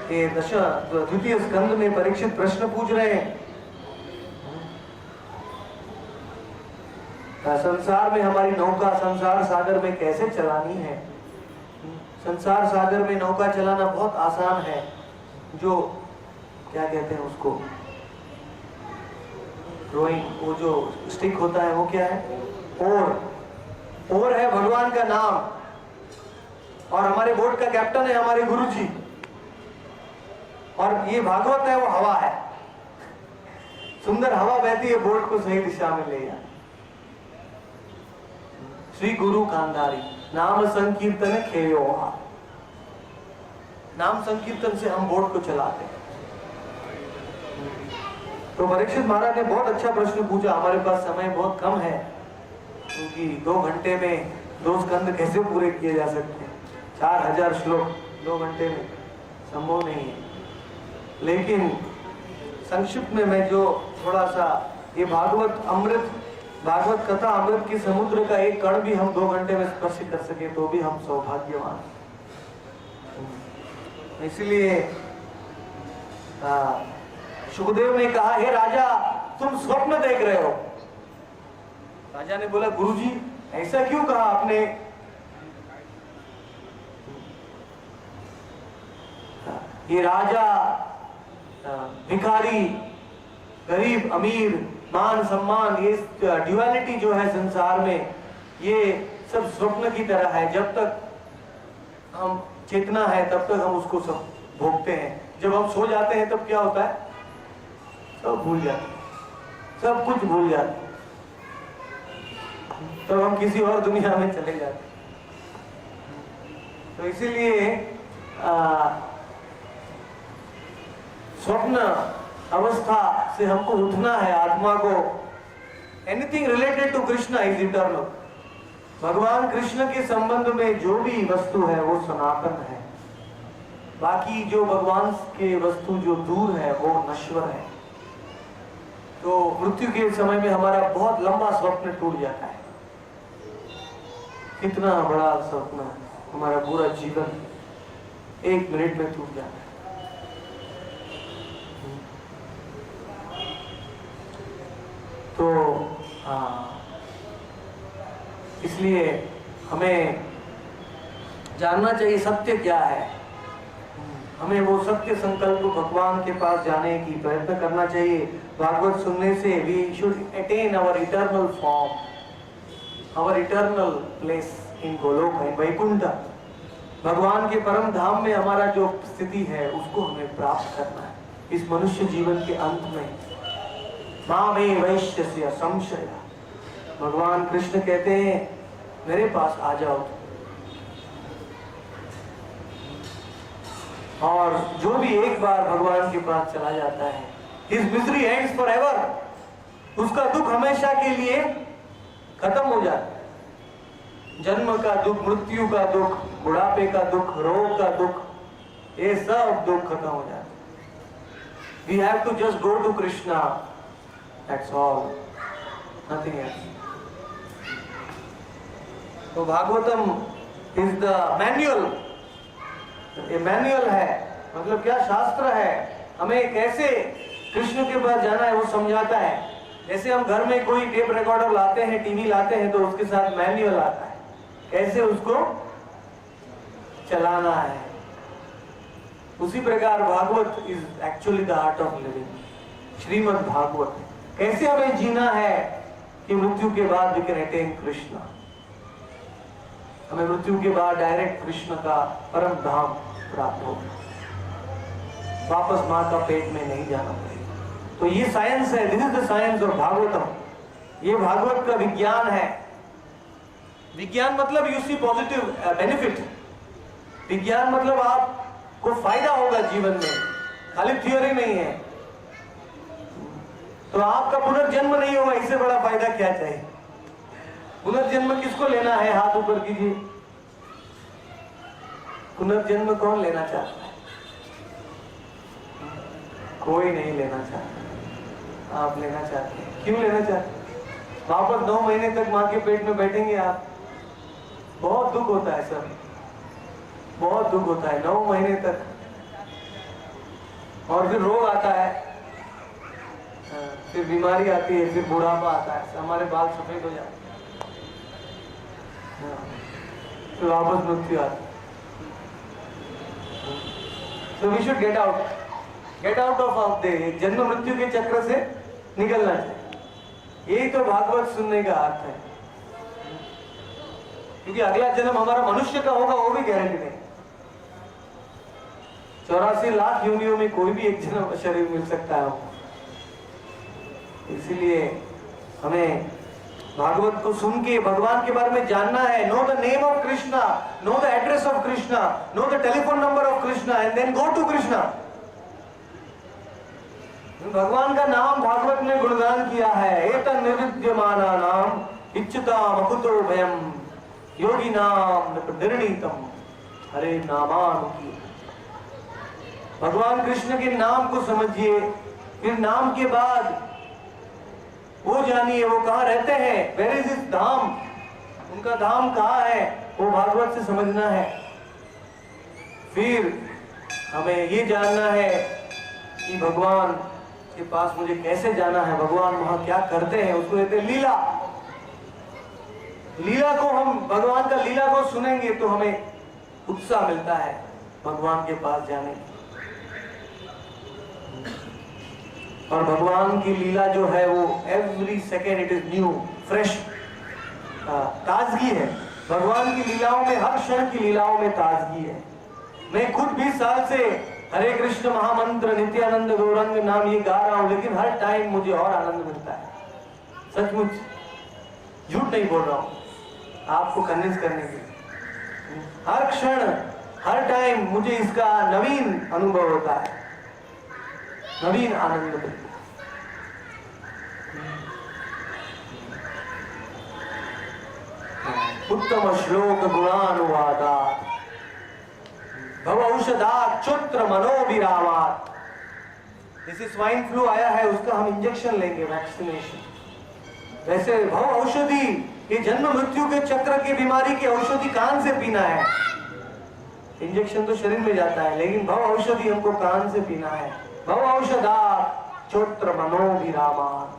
ये द्वितीय स्कंद में परीक्षित प्रश्न पूछ रहे हैं। संसार में हमारी नौका संसार सागर में कैसे चलानी है? संसार सागर में नौका चलाना बहुत आसान है। जो क्या कहते हैं उसको, रोइंग, वो जो स्टिक होता है वो क्या है? ओर है भगवान का नाम। और हमारे बोट का कैप्टन है हमारे गुरुजी। और ये भागवत है, वो हवा है, सुंदर हवा बहती है, बोट को सही दिशा में ले जाए। श्री गुरु कांधारी, नाम संकीर्तन खेयो। नाम संकीर्तन से हम बोट को चलाते हैं। तो परीक्षित महाराज ने बहुत अच्छा प्रश्न पूछा। हमारे पास समय बहुत कम है, क्योंकि 2 घंटे में 2 स्कंद कैसे पूरे किए जा सकते हैं? 4000 श्लोक 2 घंटे में संभव नहीं है। लेकिन संक्षिप्त में मैं जो थोड़ा सा, ये भागवत अमृत, भागवत कथा अमृत की समुद्र का एक कण भी हम 2 घंटे में स्पर्श कर सके तो भी हम सौभाग्यवान। इसलिए सुखदेव ने कहा, हे राजा, तुम स्वप्न देख रहे हो। राजा ने बोला, गुरुजी ऐसा क्यों कहा आपने? ये राजा, भिखारी, गरीब, अमीर, मान सम्मान, ये ड्युअलिटी जो है संसार में, ये सब स्वप्न की तरह है। जब तक हम चेतना है तब तक हम उसको सब भोगते हैं। जब हम सो जाते हैं तब क्या होता है? सब भूल जाते हैं, सब कुछ भूल जाते हैं, तब हम किसी और दुनिया में चले जाते हैं। तो इसीलिए स्वप्न अवस्था से हमको उठना है। आत्मा को anything related to Krishna is eternal. भगवान कृष्ण के संबंध में जो भी वस्तु है वो सनातन है। बाकी जो भगवान के वस्तु जो दूर है वो नश्वर है। तो मृत्यु के समय में हमारा बहुत लंबा स्वप्न टूट जाता है। कितना बड़ा स्वप्न है, हमारा पूरा जीवन 1 मिनट में टूट जाता है। तो हाँ, इसलिए हमें जानना चाहिए सत्य क्या है। हमें वो सत्य संकल्प भगवान के पास जाने की प्रयत्न करना चाहिए। भागवत सुनने से we should attain our eternal form, our eternal place in Goloka in Vaikuntha. भगवान के परम धाम में हमारा जो स्थिति है उसको हमें प्राप्त करना है इस मनुष्य जीवन के अंत में। मामे वैश्यस्य संशय। भगवान कृष्ण कहते हैं मेरे पास आ जाओ। और जो भी एक बार भगवान के पास चला जाता है, his misery ends forever। उसका दुख हमेशा के लिए खत्म हो जाता है। जन्म का दुख, मृत्यु का दुख, बुढ़ापे का दुख, रोग का दुख, ये सब दुख खत्म हो जाता है। We have to just go to Krishna, that's all, nothing else। तो भागवतम इज द मैनुअल। ये मैनुअल है, मतलब क्या? शास्त्र है। हमें कैसे कृष्ण के पास जाना है वो समझाता है। जैसे हम घर में कोई टेप रिकॉर्डर लाते हैं, टीवी लाते हैं, तो उसके साथ मैनुअल आता है कैसे उसको चलाना है। उसी प्रकार Bhagavat is actually the art of living. Shrimad Bhagavat कैसे हमें जीना है कि मृत्यु के बाद वी कैन अटेन कृष्ण। हमें मृत्यु के बाद डायरेक्ट कृष्ण का परम धाम प्राप्त हो, वापस मां का पेट में नहीं जाना पड़ेगा। तो ये साइंस है, this is the science of Bhagavatam. ये भागवत का विज्ञान है। विज्ञान मतलब यू सी पॉजिटिव बेनिफिट। विज्ञान मतलब आपको फायदा होगा जीवन में, खाली थ्योरी नहीं है। तो आपका पुनर्जन्म नहीं होगा, इससे बड़ा फायदा क्या चाहिए? पुनर्जन्म किसको लेना है? हाथ ऊपर कीजिए। पुनर्जन्म कौन लेना चाहता है? कोई नहीं लेना चाहता। आप लेना चाहते हैं। क्यों लेना चाहते हैं? वापस 9 महीने तक मां के पेट में बैठेंगे आप। बहुत दुख होता है सर, बहुत दुख होता है 9 महीने तक। और फिर रोग आता है, फिर बीमारी आती है, फिर बुढ़ापा आता है, हमारे बाल सफेद हो जाते हैं, फिर वापस मृत्यु आती है। So we should get out of the जन्म मृत्यु के चक्र से निकलना चाहिए। यही तो भागवत सुनने का अर्थ है। क्योंकि अगला जन्म हमारा मनुष्य का होगा वो भी गारंटी नहीं। 84 लाख योनियों में कोई भी एक जन्म शरीर मिल सकता है। इसीलिए हमें भागवत को सुन के भगवान के बारे में जानना है। Know the name of Krishna, know the address of Krishna, know the telephone number of Krishna and then go to Krishna. भगवान का नाम भागवत में गुणगान किया है। एतन् निर्विद्यमाना नाम इच्छता मकुतो भयम योगी नाम निर्णीतम हरे नामानुकी। भगवान कृष्ण के नाम को समझिए, फिर नाम के बाद वो जानिए वो कहाँ रहते हैं। वेयर इज हिज धाम, उनका धाम कहाँ है, वो भागवत से समझना है। फिर हमें ये जानना है कि भगवान के पास मुझे कैसे जाना है, भगवान वहां क्या करते हैं, उसको कहते हैं लीला। लीला को हम भगवान का लीला को सुनेंगे तो हमें उत्साह मिलता है भगवान के पास जाने की। और भगवान की लीला जो है वो every second it is new fresh, ताजगी है। भगवान की लीलाओं में, हर क्षण की लीलाओं में ताजगी है। मैं खुद 20 साल से हरे कृष्ण महामंत्र, नित्यानंद गौरंग नाम ये गा रहा हूं, लेकिन हर टाइम मुझे और आनंद मिलता है। सचमुच, झूठ नहीं बोल रहा हूं आपको कन्विंस करने के लिए। हर क्षण, हर टाइम मुझे इसका नवीन अनुभव होता है, नवीन आनंद मिलता है। उत्तम श्लोक गुणानुवादा भव औषधात् चोत्र मनोविरामात्। जैसे स्वाइन फ्लू आया है, उसका हम इंजेक्शन लेंगे, वैक्सीनेशन। वैसे भव औषधि, ये जन्म मृत्यु के चक्र की बीमारी की औषधि कान से पीना है। इंजेक्शन तो शरीर में जाता है, लेकिन भव औषधि हमको कान से पीना है। भव औषधात् चोत्र मनोविरामात्।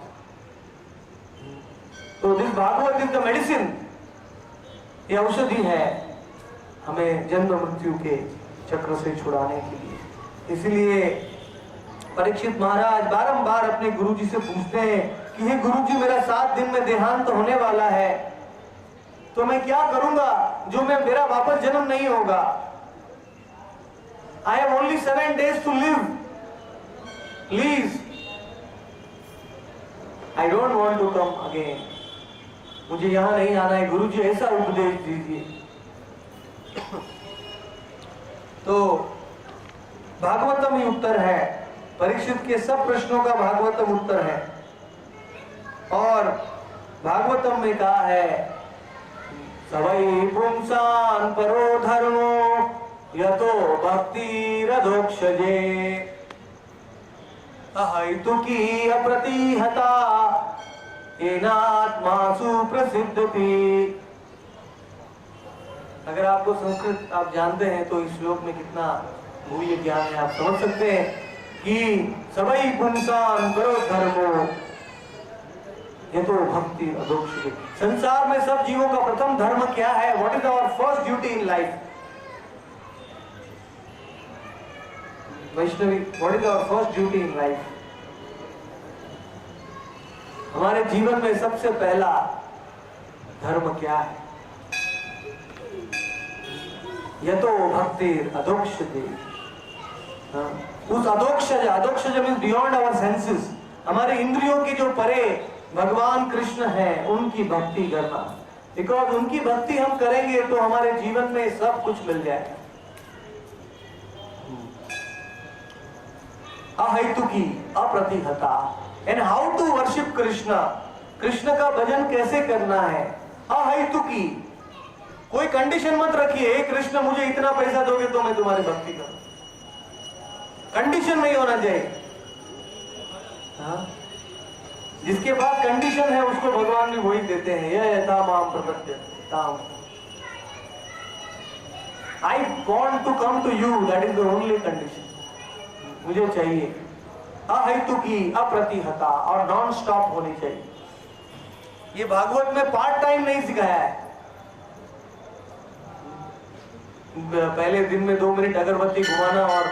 तो this Bhagavat is the medicine, ये औषधि है हमें जन्म मृत्यु के चक्र से छुड़ाने के लिए। इसलिए परीक्षित महाराज बारंबार अपने गुरुजी से पूछते हैं कि हे गुरुजी, मेरा 7 दिन में देहांत होने वाला है, तो मैं क्या करूंगा जो मैं मेरा वापस जन्म नहीं होगा। I have only 7 days to live. Please, I don't want to come again. मुझे यहां नहीं आना है, गुरुजी ऐसा उपदेश दीजिए। तो भागवतम ही उत्तर है, परीक्षित के सब प्रश्नों का भागवतम उत्तर है। और भागवतम में कहा है, सवै पुंसान परो धर्मो यतो भक्तिरधोक्षजे अहैतुकी अप्रतिहता येनात्मासु प्रसिद्धति। अगर आपको संस्कृत आप जानते हैं तो इस श्लोक में कितना भूय ज्ञान है, आप समझ सकते हैं कि सवै पुंसान परो धर्मो यतो भक्ति अधोक्षजे। संसार में सब जीवों का प्रथम धर्म क्या है? What is our first duty in life? Vaishnavi, what is our first duty in life? हमारे जीवन में सबसे पहला धर्म क्या है? यतो भक्ति अधोक्षजे। उस अधोक्षज, अधोक्षज मीन्स बियॉन्ड आवर सेंसेस, हमारे इंद्रियों के जो परे भगवान कृष्ण हैं, उनकी भक्ति करना। बिकॉज उनकी भक्ति हम करेंगे तो हमारे जीवन में सब कुछ मिल जाएगा। अहैतुकी अप्रतिहता। And how to worship Krishna, Krishna का भजन कैसे करना है? अहैतुकी, कोई कंडीशन मत रखिए, हे कृष्ण मुझे इतना पैसा दोगे तो मैं तुम्हारी भक्ति करूं। कंडीशन नहीं होना चाहिए। हाँ? जिसके पास कंडीशन है उसको भगवान भी वही देते हैं, यह यथा माम प्रपद्यताम। I want to come to you, that is the only condition. मुझे चाहिए अहैतुकी अप्रतिहता, और नॉन स्टॉप होनी चाहिए। ये भागवत में पार्ट टाइम नहीं सिखाया है। पहले दिन में 2 मिनट अगरबत्ती घुमाना और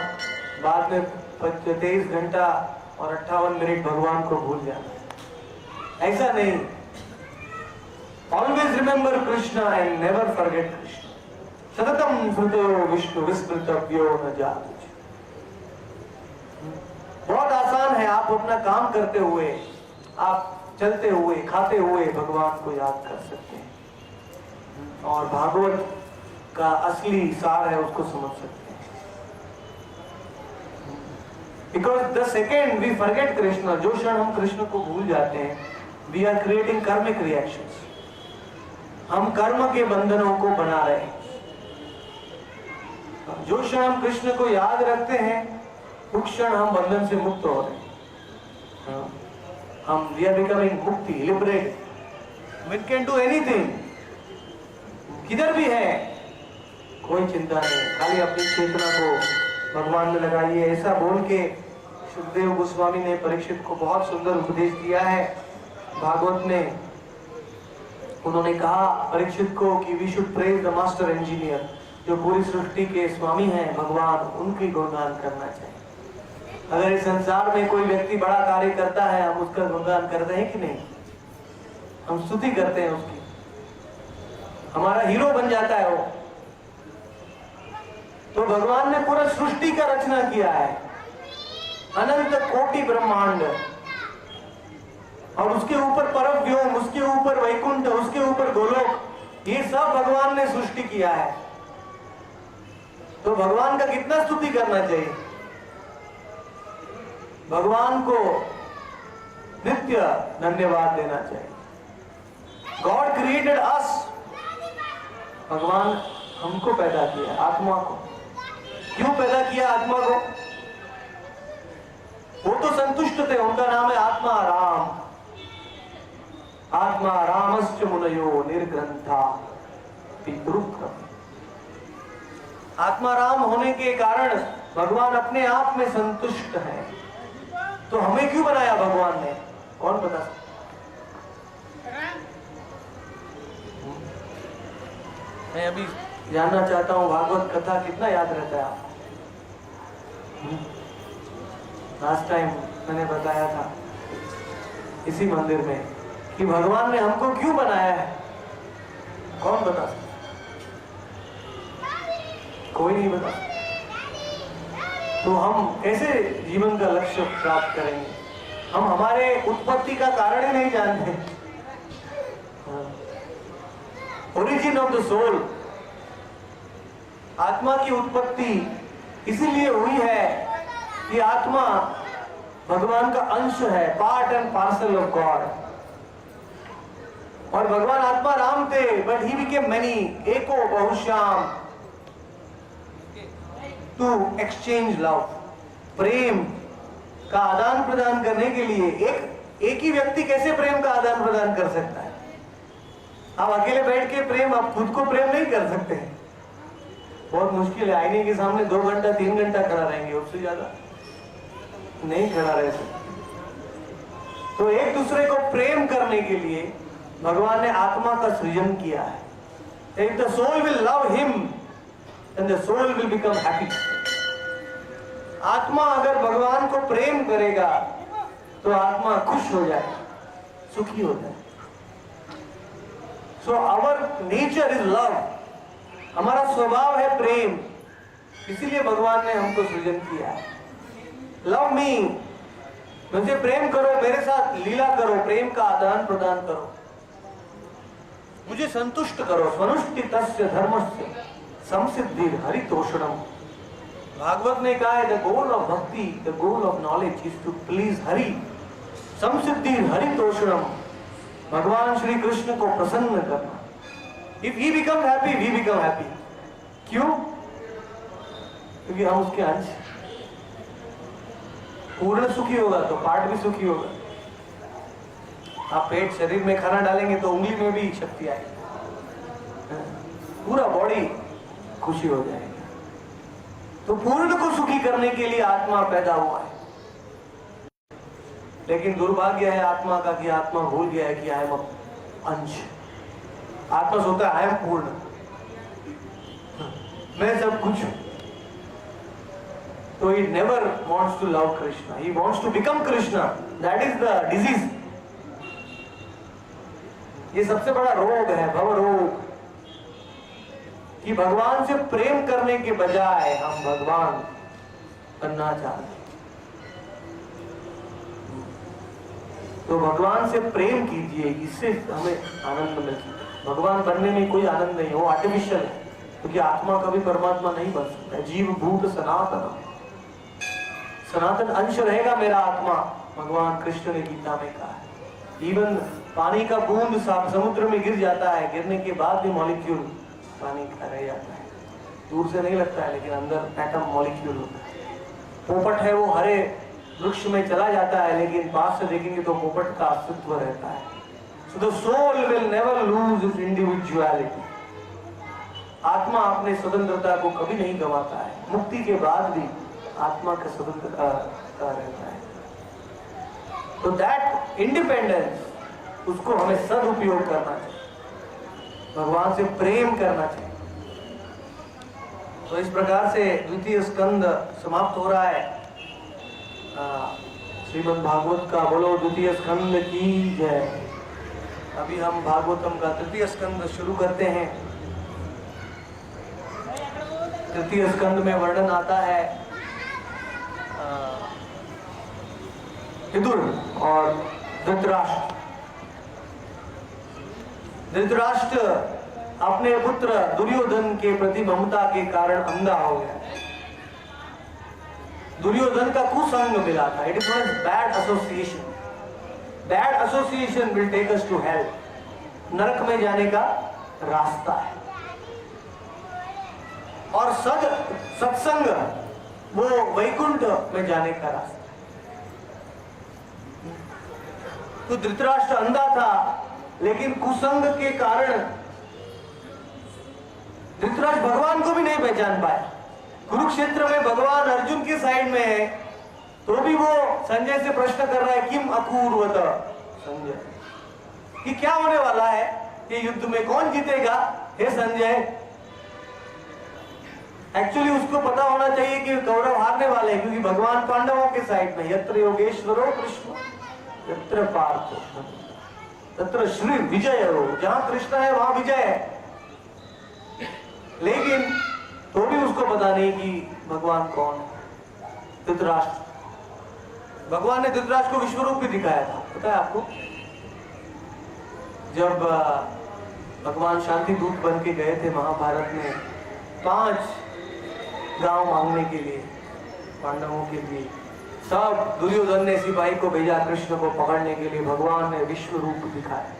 बाद में 23 घंटा और 58 मिनट भगवान को भूल जाना, ऐसा नहीं। Always remember Krishna and never forget Krishna. सततम स्मृतो विष्णु विस्मृतव्यो न जातु। बहुत आसान है, आप अपना काम करते हुए, आप चलते हुए, खाते हुए भगवान को याद कर सकते हैं और भागवत का असली सार है उसको समझ सकते हैं। Because the second we forget Krishna, जो क्षण हम कृष्ण को भूल जाते हैं, we are creating karmic reactions. हम कर्म के बंधनों को बना रहे हैं। जो क्षण हम कृष्ण को याद रखते हैं उस क्षण हम बंधन से मुक्त हो रहे हैं। हम वी आर बिकमिंग मुक्ति, liberated. We can do anything, किधर भी है कोई चिंता नहीं, खाली अपनी चेतना को भगवान में लगाइए। ऐसा बोल के सुखदेव गोस्वामी ने परीक्षित को बहुत सुंदर उपदेश दिया है भागवत में। उन्होंने कहा परीक्षित को कि we should praise the master engineer, जो पूरी सृष्टि के स्वामी हैं भगवान, उनकी गुणगान करना चाहिए। अगर इस संसार में कोई व्यक्ति बड़ा कार्य करता है, हम उसका गुणगान करते हैं कि नहीं? हम स्तुति करते हैं उसकी, हमारा हीरो बन जाता है वो। तो भगवान ने पूरा सृष्टि का रचना किया है, अनंत कोटि ब्रह्मांड, और उसके ऊपर परम व्योम, उसके ऊपर वैकुंठ, उसके ऊपर गोलोक, ये सब भगवान ने सृष्टि किया है। तो भगवान का कितना स्तुति करना चाहिए? भगवान को नित्य धन्यवाद देना चाहिए। गॉड क्रिएटेड अस, भगवान हमको पैदा किया, आत्मा को। क्यों पैदा किया आत्मा को? वो तो संतुष्ट थे, उनका नाम है आत्मा राम। आत्मा रामश्च मुनयो निर्ग्रंथा पितृक्रम। आत्मा राम होने के कारण भगवान अपने आप में संतुष्ट है। तो हमें क्यों बनाया भगवान ने? कौन बता सकता? मैं अभी जानना चाहता हूं भागवत कथा कितना याद रहता है आपको? लास्ट टाइम मैंने बताया था इसी मंदिर में कि भगवान ने हमको क्यों बनाया है। कौन बता सकता? कोई नहीं बता। तो हम कैसे जीवन का लक्ष्य प्राप्त करेंगे? हम हमारे उत्पत्ति का कारण ही नहीं जानते। ओरिजिन ऑफ द सोल, आत्मा की उत्पत्ति इसीलिए हुई है कि आत्मा भगवान का अंश है, part and parcel of God. और भगवान आत्मा राम थे, बट ही बिकेम मेनी, एको बहुश्याम, टू एक्सचेंज लव। प्रेम का आदान प्रदान करने के लिए एक ही व्यक्ति कैसे प्रेम का आदान प्रदान कर सकता है? आप अकेले बैठ के प्रेम, आप खुद को प्रेम नहीं कर सकते। बहुत मुश्किल है। आईने के सामने 2 घंटा 3 घंटा खड़ा रहेंगे, उससे ज्यादा नहीं खड़ा रह सकते। तो एक दूसरे को प्रेम करने के लिए भगवान ने आत्मा का सृजन किया है। If the soul will love him then the soul will become happy. आत्मा अगर भगवान को प्रेम करेगा तो आत्मा खुश हो जाए, सुखी हो जाए। So our nature is love. हमारा स्वभाव है प्रेम, इसीलिए भगवान ने हमको सृजन किया है। लव मी, मुझे प्रेम करो, मेरे साथ लीला करो, प्रेम का आदान प्रदान करो, मुझे संतुष्ट करो। स्वनुष्ठितस्य धर्मस्य संसिद्धि हरितोषणम। भागवत ने कहा है the goal of bhakti, the goal of knowledge is to please Hari. संसिद्धि हरितोषणम, भगवान श्री कृष्ण को प्रसन्न करना। If he become happy, we become happy. क्यों? क्योंकि हम उसके अंश। पूर्ण सुखी होगा तो पार्ट भी सुखी होगा। आप पेट शरीर में खाना डालेंगे तो उंगली में भी शक्ति आएगी, पूरा बॉडी खुशी हो जाएगी। तो पूर्ण को सुखी करने के लिए आत्मा पैदा हुआ है। लेकिन दुर्भाग्य है आत्मा का कि आत्मा भूल गया है कि आई एम अंश। आत्मा सोचता है आई एम पूर्ण, मैं सब कुछ हूं। तो he never wants to love Krishna, he wants to become Krishna. That is the disease. ये सबसे बड़ा रोग है, भव रोग, कि भगवान से प्रेम करने के बजाय हम भगवान बनना चाहते हैं। तो भगवान से प्रेम कीजिए, इससे हमें आनंद मिलता है। भगवान बनने में कोई आनंद नहीं है, वो आर्टिफिशियल है, क्योंकि आत्मा कभी परमात्मा नहीं बन सकता। जीव भूत सनातन, सनातन अंश रहेगा मेरा आत्मा, भगवान कृष्ण ने गीता में कहा है। इवन पानी का बूंद समुद्र में गिर जाता है, गिरने के बाद भी मॉलिक्यूल पानी का रह जाता है। दूर से नहीं लगता है, लेकिन अंदर एटम मॉलिक्यूल होता है। पोपट है, वो हरे वृक्ष में चला जाता है, लेकिन पास से देखेंगे तो पोपट का अस्तित्व रहता है। So the soul will never lose its individuality. आत्मा अपने स्वतंत्रता को कभी नहीं गंवाता है। मुक्ति के बाद भी आत्मा का स्वतंत्रता रहता है। तो दैट इंडिपेंडेंस, उसको हमें सदुपयोग करना चाहिए, भगवान से प्रेम करना चाहिए। तो इस प्रकार से द्वितीय स्कंद समाप्त हो रहा है। श्रीमद् भागवत का बोलो द्वितीय स्कंद की जय। अभी हम भागवतम का तृतीय स्कंद शुरू करते हैं। तृतीय स्कंद में वर्णन आता है विदुर और धृतराष्ट्र। धृतराष्ट्र अपने पुत्र दुर्योधन के प्रति ममता के कारण अंधा हो गया। दुर्योधन का कुसंग मिला था। It is bad association. Bad association will take us to hell. नरक में जाने का रास्ता है। और सत्संग वो वैकुंठ में जाने का रास्ता। तो धृतराष्ट्र अंधा था, लेकिन कुसंग के कारण धृतराष्ट्र भगवान को भी नहीं पहचान पाया। कुरुक्षेत्र में भगवान अर्जुन की साइड में है, तो भी वो संजय से प्रश्न कर रहा है किम अपूर्वत संजय, कि क्या होने वाला है ये युद्ध में, कौन जीतेगा हे संजय। एक्चुअली उसको पता होना चाहिए कि कौरव हारने वाले हैं, क्योंकि भगवान पांडवों के साइड में यत्र योगेश्वरो कृष्ण यत्र पार्थ तत्र श्री विजय हो। जहां कृष्ण है वहां विजय है। लेकिन तो भी उसको पता नहीं कि भगवान कौन है। धृतराष्ट्र, भगवान ने धृतराष्ट्र को विश्वरूप भी दिखाया था, पता है आपको। जब भगवान शांति दूत बन के गए थे महाभारत में 5 गांव मांगने के लिए पांडवों के लिए, सब दुर्योधन ने सिपाही को भेजा कृष्ण को पकड़ने के लिए। भगवान ने विश्व रूप दिखाया,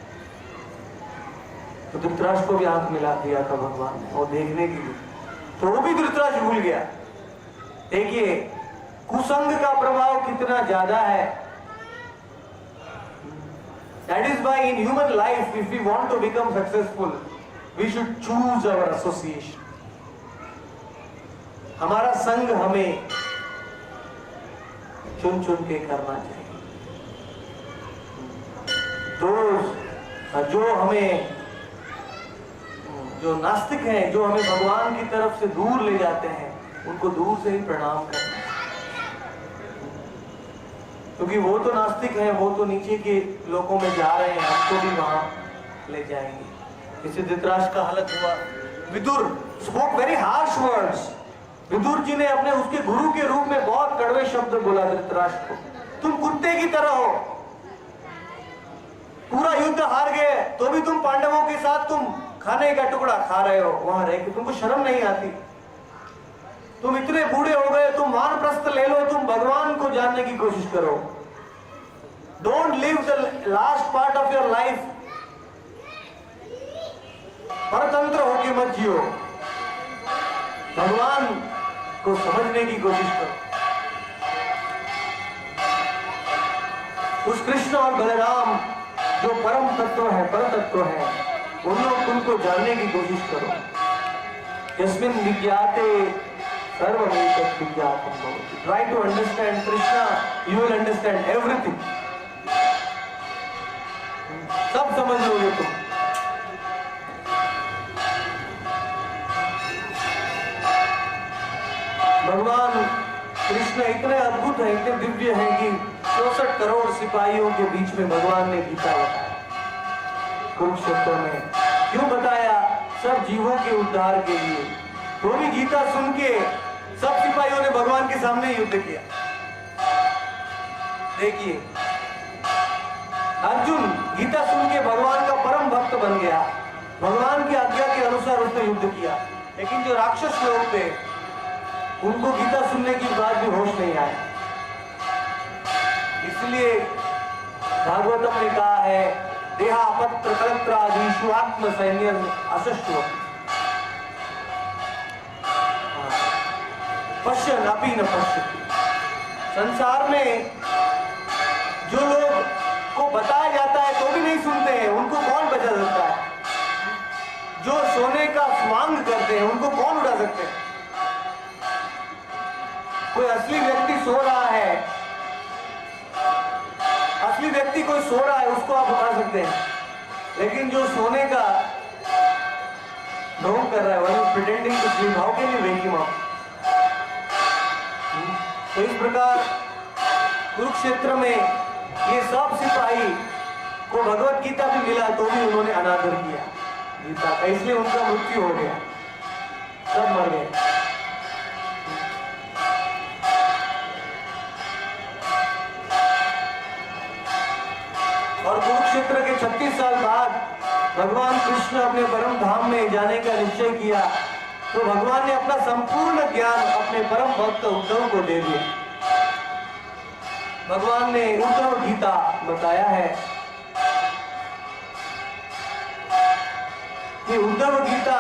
तो धृतराष्ट्र को भी आंख मिला दिया था भगवान ने और देखने के लिए, तो वो भी धृतराष्ट्र भूल गया। देखिए कुसंग का प्रभाव कितना ज्यादा है। That is why in human life, if we want to become successful, we should choose our association. हमारा संग हमें चुन चुन के करना चाहिए। तो जो हमें, जो नास्तिक हैं, जो हमें भगवान की तरफ से दूर ले जाते हैं, उनको दूर से ही प्रणाम करना, क्योंकि वो तो नास्तिक हैं, वो तो नीचे के लोगों में जा रहे हैं, हमको भी वहां ले जाएंगे। इसे धृतराष्ट्र का हालत हुआ। Vidura spoke very harsh words. Vidura ji ने अपने उसके गुरु के रूप में बहुत कड़वे शब्द बोला धृतराष्ट्र को। तुम कुत्ते की तरह हो, पूरा युद्ध हार गए तो भी तुम पांडवों के साथ तुम खाने का टुकड़ा खा रहे हो वहां रह के, तुमको शर्म नहीं आती। तुम इतने बूढ़े हो गए, तुम वानप्रस्थ ले लो, तुम भगवान को जानने की कोशिश करो। Don't live the last part of your life परतंत्र होके मत जियो, भगवान को समझने की कोशिश करो। उस कृष्ण और बलराम जो परम तत्व है, पर तत्व है, उनको जानने की कोशिश करो। यस्मिन् विज्ञाते सर्वमेतत् विज्ञातं भवति। Try to understand Krishna, you will understand everything. सब समझ लोगे तुम। भगवान कृष्ण इतने अद्भुत हैं, इतने दिव्य हैं कि 64 करोड़ सिपाहियों के बीच में भगवान ने गीता बताया। कुरुक्षेत्र में क्यों बताया? सब जीवों के उद्धार के लिए। तो भी गीता सुन के सब सिपाहियों ने भगवान के सामने युद्ध किया। देखिए अर्जुन गीता सुन के भगवान का परम भक्त बन गया, भगवान की आज्ञा के अनुसार उसने युद्ध किया। लेकिन जो राक्षस लोग थे उनको गीता सुनने की बात भी होश नहीं आया। इसलिए भागवतम ने कहा है देहापत्र कलत्रादिषु आत्म सैन्य अशस्त्र पश्यन् अपि न पश्यति। संसार में जो लोग को बताया जाता है तो भी नहीं सुनते हैं, उनको कौन बचा सकता है? जो सोने का स्वांग करते हैं उनको कौन उड़ा सकते हैं? कोई असली व्यक्ति सो रहा है, असली व्यक्ति कोई सो रहा है, उसको आप उठा सकते हैं। लेकिन जो सोने का ढोंग कर रहा है, वही pretending to sleep, how can you wake him up? तो इस प्रकार कुरुक्षेत्र में ये सब सिपाही को भगवत गीता भी मिला तो भी उन्होंने अनादर किया गीता का, इसलिए उनका मृत्यु हो गया, सब मर गए। और कुरुक्षेत्र के 36 साल बाद भगवान कृष्ण अपने परम धाम में जाने का निश्चय किया तो भगवान ने अपना संपूर्ण ज्ञान अपने परम भक्त उद्धव को दे दिया। भगवान ने उद्धव गीता बताया है कि उद्धव गीता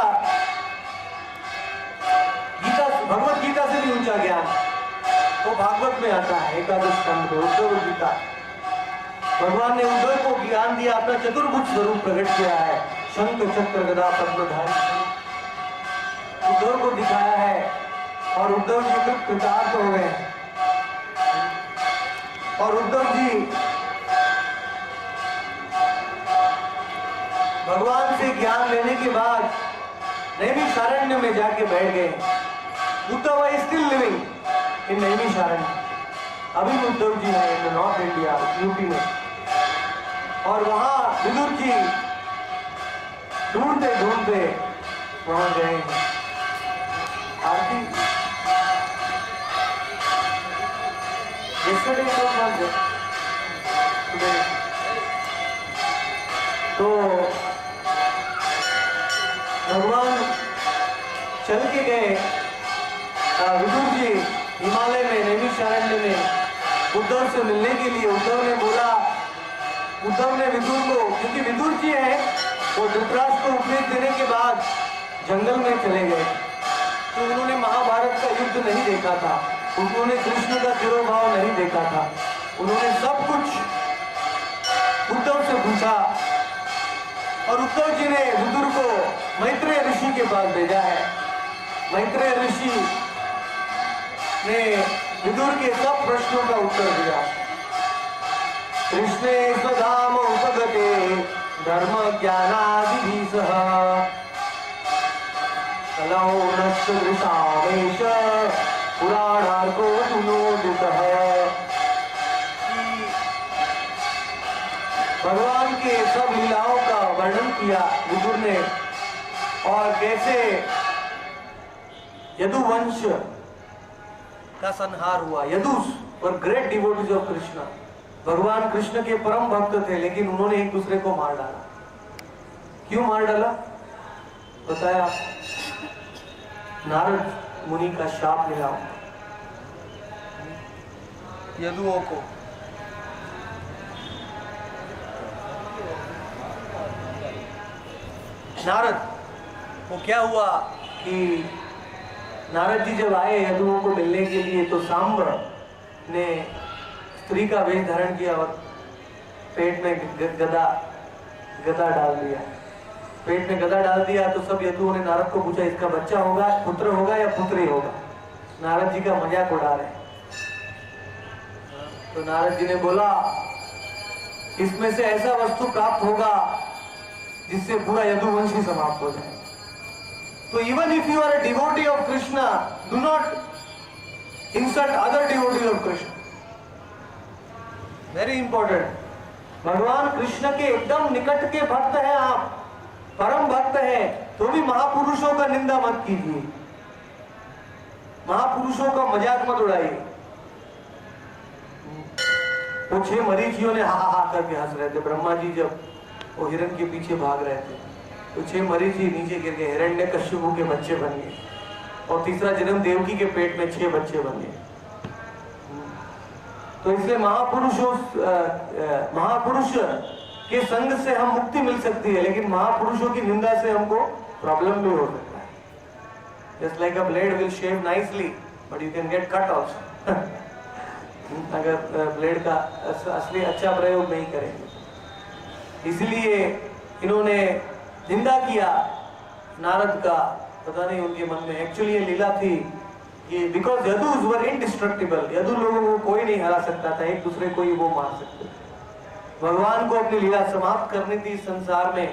भगवत गीता से भी ऊंचा ज्ञान वो भागवत में आता है, एकादश स्कंद में उद्धव गीता। भगवान ने उद्धव को ज्ञान दिया, अपना चतुर्भुज स्वरूप प्रकट किया है, शंख चक्र गदा पद्मधारी उद्धव को दिखाया है और उद्धव जी तो कृतार्थ हो गए। और उद्धव जी भगवान से ज्ञान लेने के बाद नैमिषारण्य में जाके बैठ गए। Uddhav is still living in Naimisharanya, अभी उद्धव जी है इन नॉर्थ इंडिया यूपी में। और वहां विदुर जी ढूंढते ढूंढते वहां गए हैं। आरती तो भगवान चल के गए, विदुर जी हिमालय में नैमिषारण्य में उद्धव से मिलने के लिए। उद्धव ने बोला, उद्धव ने विदुर को, क्योंकि विदुर जी है वो धृतराष्ट्र को उपदेश देने के बाद जंगल में चले गए तो उन्होंने महाभारत का युद्ध नहीं देखा था, उन्होंने कृष्ण का तिरोभाव नहीं देखा था। उन्होंने सब कुछ उद्धव से पूछा और उद्धव जी ने विदुर को मैत्रेय ऋषि के पास भेजा है। मैत्रेय ऋषि ने विदुर के सब प्रश्नों का उत्तर दिया। कृष्णे स्वधाम उपगते धर्म ज्ञानादि सह कलौ नष्ट दृशावेश पुराणार्को सुनोदितः। भगवान के सब लीलाओं का वर्णन किया विदुर ने और कैसे यदुवंश का संहार हुआ। यदुस और ग्रेट डिवोटीज ऑफ कृष्ण, भगवान कृष्ण के परम भक्त थे लेकिन उन्होंने एक दूसरे को मार डाला। क्यों मार डाला बताया, नारद मुनि का शाप मिला यदुओं को। नारद वो क्या हुआ कि नारद जी जब आए यदुओं को मिलने के लिए तो सांब ने स्त्री का वेश धारण किया और पेट में गदा डाल दिया। पेट में गदा डाल दिया तो सब यदुओं ने नारद को पूछा इसका बच्चा होगा, पुत्र होगा या पुत्री होगा। नारद जी का मजाक उड़ा रहे। तो नारद जी ने बोला इसमें से ऐसा वस्तु प्राप्त होगा जिससे पूरा यदुवंश ही समाप्त हो जाए। तो even if you are a devotee of Krishna, do not insult other devotee of Krishna. Very important. भगवान कृष्ण के एकदम निकट के भक्त हैं आप, परम भक्त हैं, तो भी महापुरुषों का निंदा मत कीजिए, महापुरुषों का मजाक मत उड़ाइए। वो 6 मरीचियों ने हा हा करके हंस रहे थे। ब्रह्मा जी जब वो हिरण के पीछे भाग रहे थे तो 6 मरीची नीचे गिर गए, हिरण्यकश्यप के बच्चे बन गए और तीसरा जन्म देवकी के पेट में 6 बच्चे बन गए। तो इसलिए महापुरुष के संग से हम मुक्ति मिल सकती है, लेकिन महापुरुषों की निंदा से हमको प्रॉब्लम भी हो सकता है। Just like a blade will shave nicely but you can get cut also. अगर ब्लेड का असली अच्छा प्रयोग नहीं करेंगे, इसलिए इन्होंने निंदा किया नारद का। पता नहीं उनके मन में एक्चुअली ये लीला थी कि बिकॉज यदुस वर इनडिस्ट्रक्टिबल, यदु लोगों को कोई नहीं हरा सकता था, एक दूसरे को ही वो मार सकते थे। भगवान को अपनी लीला समाप्त करनी थी संसार में,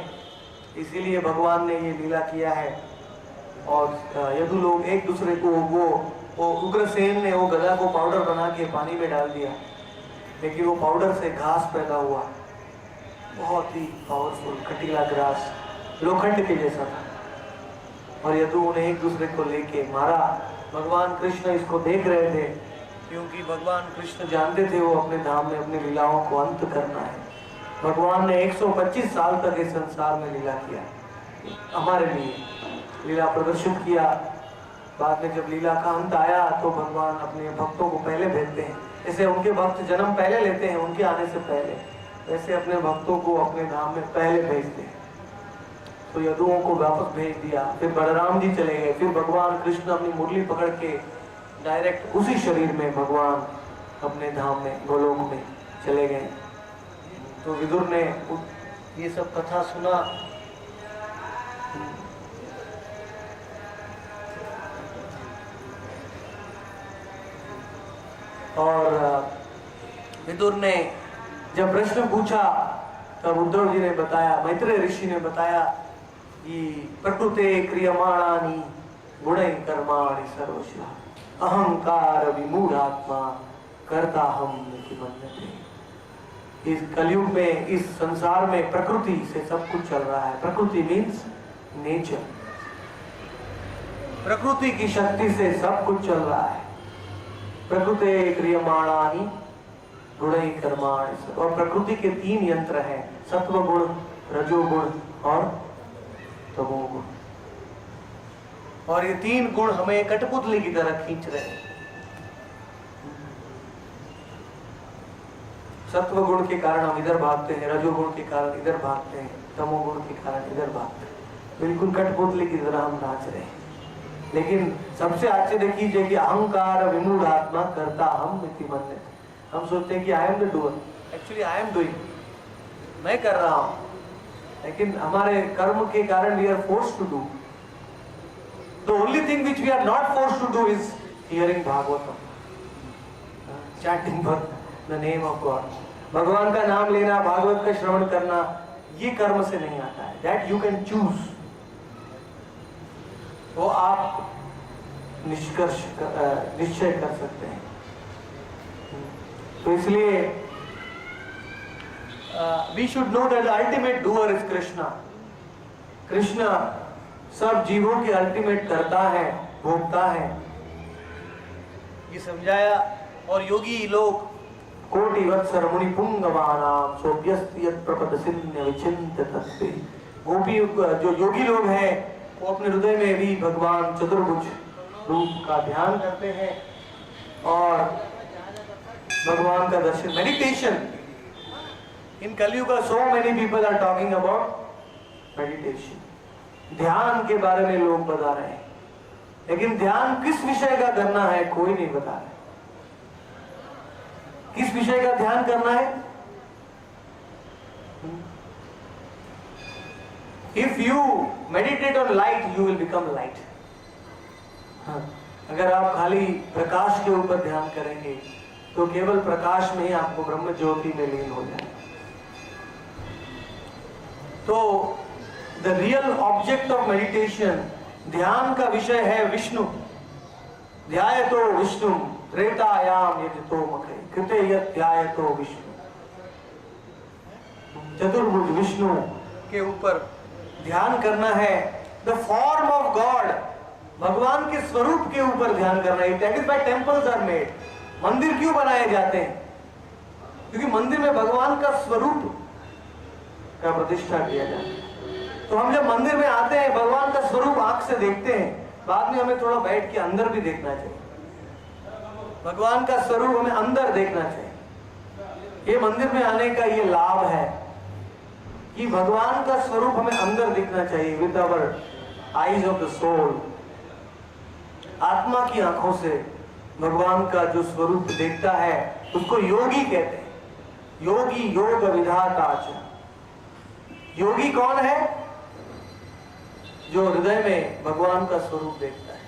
इसीलिए भगवान ने ये लीला किया है। और यदु लोग एक दूसरे को वो उग्रसेन ने वो गदा को पाउडर बना के पानी में डाल दिया लेकिन वो पाउडर से घास पैदा हुआ, बहुत ही पावरफुल कटीला ग्रास, लोखंड के जैसा था। और यदु उन्हें एक दूसरे को लेके मारा। भगवान कृष्ण इसको देख रहे थे, क्योंकि भगवान कृष्ण जानते थे वो अपने धाम में अपनी लीलाओं को अंत करना है। भगवान ने 125 साल तक इस संसार में लीला किया, हमारे लिए लीला प्रदर्शित किया। बाद में जब लीला का अंत आया तो भगवान अपने भक्तों को पहले भेजते हैं। जैसे उनके भक्त जन्म पहले लेते हैं उनके आने से पहले, वैसे अपने भक्तों को अपने धाम में पहले भेजते हैं। तो यदुओं को वापस भेज दिया। फिर बलराम जी चले गए। फिर भगवान कृष्ण अपनी मुरली पकड़ के डायरेक्ट उसी शरीर में भगवान अपने धाम में गोलोक में चले गए। तो विदुर ने ये सब कथा सुना। और विदुर ने जब प्रश्न पूछा तब उद्धव जी ने बताया, मैत्रेय ऋषि ने बताया कि प्रकृते क्रियमाणानि गुणै कर्माणि सर्वशः अहंकार विमूढ़ात्मा कर्ता हम इति मन्यते। इस कलयुग में, इस संसार में प्रकृति से सब कुछ चल रहा है। प्रकृति मीन्स नेचर, प्रकृति की शक्ति से सब कुछ चल रहा है। प्रकृते क्रियमाणानि गुणै कर्माणि, और प्रकृति के 3 यंत्र हैं, सत्व गुण, रजोगुण और तमोगुण। और ये 3 गुण हमें कठपुतली की तरह खींच रहे हैं। सत्व गुण के कारण हम इधर भागते हैं, रजोगुण के कारण इधर भागते हैं, तमोगुण के कारण इधर भागते हैं। बिल्कुल कठपुतली की तरह हम नाच रहे हैं। लेकिन सबसे आश्चर्य देखिए कि अहंकार विमूढ़ आत्मा करता हम इति मन्यते। हम सोचते हैं कि I am the doer, actually I am doing, मैं कर रहा हूं, लेकिन हमारे कर्म के कारण we are forced to do. The only thing which we are not forced to do is hearing Bhagavatam, chanting for the name of God. भगवान का नाम लेना, भागवत का श्रवण करना, ये कर्म से नहीं आता है। दैट यू कैन चूज, वो आप निश्चय कर सकते हैं। तो इसलिए we should know that the ultimate doer is Krishna. Krishna सब जीवों के अल्टीमेट करता है, भोगता है, ये समझाया। और योगी लोग कोटि वत्सर मुनि पुंगवानाम सोप्यस्ति यत् प्रपदसिन्य विचिन्त्य तत्ते। गोपी जो योगी लोग हैं वो अपने हृदय में भी भगवान चतुर्भुज रूप का ध्यान करते हैं और भगवान का दर्शन, meditation. In Kalyug so many people are talking about meditation. ध्यान के बारे में लोग बता रहे हैं, लेकिन ध्यान किस विषय का करना है कोई नहीं बता रहा। किस विषय का ध्यान करना है? If you meditate on light, you will become light. अगर आप खाली प्रकाश के ऊपर ध्यान करेंगे तो केवल प्रकाश में ही आपको ब्रह्म ज्योति में लीन हो जाए। तो the real object of meditation, ध्यान का विषय है विष्णु। ध्यायतो विष्णु त्रेतायाम यदितो मखे कृते यत् ध्यायतो विष्णु। चतुर्भुज विष्णु के ऊपर ध्यान करना है। द फॉर्म ऑफ गॉड, भगवान के स्वरूप के ऊपर ध्यान करना है। That is why temples are made. मंदिर क्यों बनाए जाते हैं? क्योंकि मंदिर में भगवान का स्वरूप का प्रतिष्ठा किया जाता है। तो हम जब मंदिर में आते हैं, भगवान का स्वरूप आंख से देखते हैं, बाद में हमें थोड़ा बैठ के अंदर भी देखना चाहिए। भगवान का स्वरूप हमें अंदर देखना चाहिए। ये मंदिर में आने का ये लाभ है कि भगवान का स्वरूप हमें अंदर दिखना चाहिए। With our eyes of the soul, आत्मा की आंखों से भगवान का जो स्वरूप देखता है उसको योगी कहते हैं। योगी योग विधाता। योगी कौन है? जो हृदय में भगवान का स्वरूप देखता है।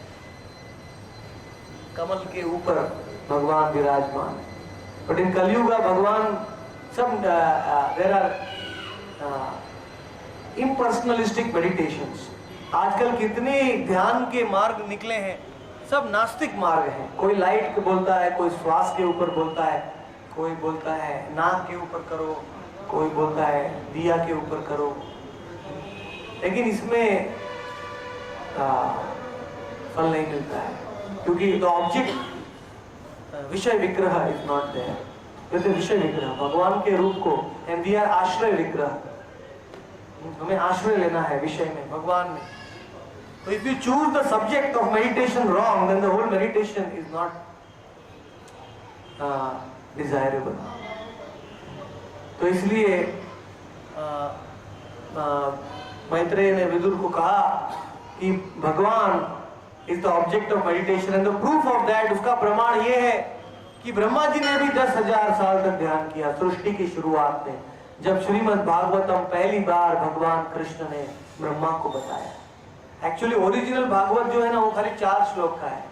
कमल के ऊपर भगवान विराजमान है। बट इन कलयुग भगवान सब देयर आर इम्पर्सनलिस्टिक मेडिटेशंस। आजकल कितने ध्यान के मार्ग निकले हैं, सब नास्तिक मार्ग हैं। कोई लाइट के बोलता है, कोई श्वास के ऊपर बोलता है, कोई बोलता है नाक के ऊपर करो, कोई बोलता है दिया के ऊपर करो, लेकिन इसमें फल नहीं मिलता है, क्योंकि द ऑब्जेक्ट विषय विग्रह इज नॉट देयर। कहते विषय विग्रह भगवान के रूप को, एंड वी आर आश्रय विग्रह, हमें आश्रय लेना है विषय में, भगवान में। तो if you choose the subject of meditation wrong, then the whole meditation is not desirable. तो इसलिए मैत्रेय ने विदुर को कहा कि भगवान is the object of meditation, and the proof of that, उसका प्रमाण ये है कि ब्रह्मा जी ने भी 10,000 साल तक ध्यान किया सृष्टि की शुरुआत में, जब श्रीमद् भागवतम पहली बार भगवान कृष्ण ने ब्रह्मा को बताया। एक्चुअली ओरिजिनल भागवत जो है ना, वो खाली 4 श्लोक का है,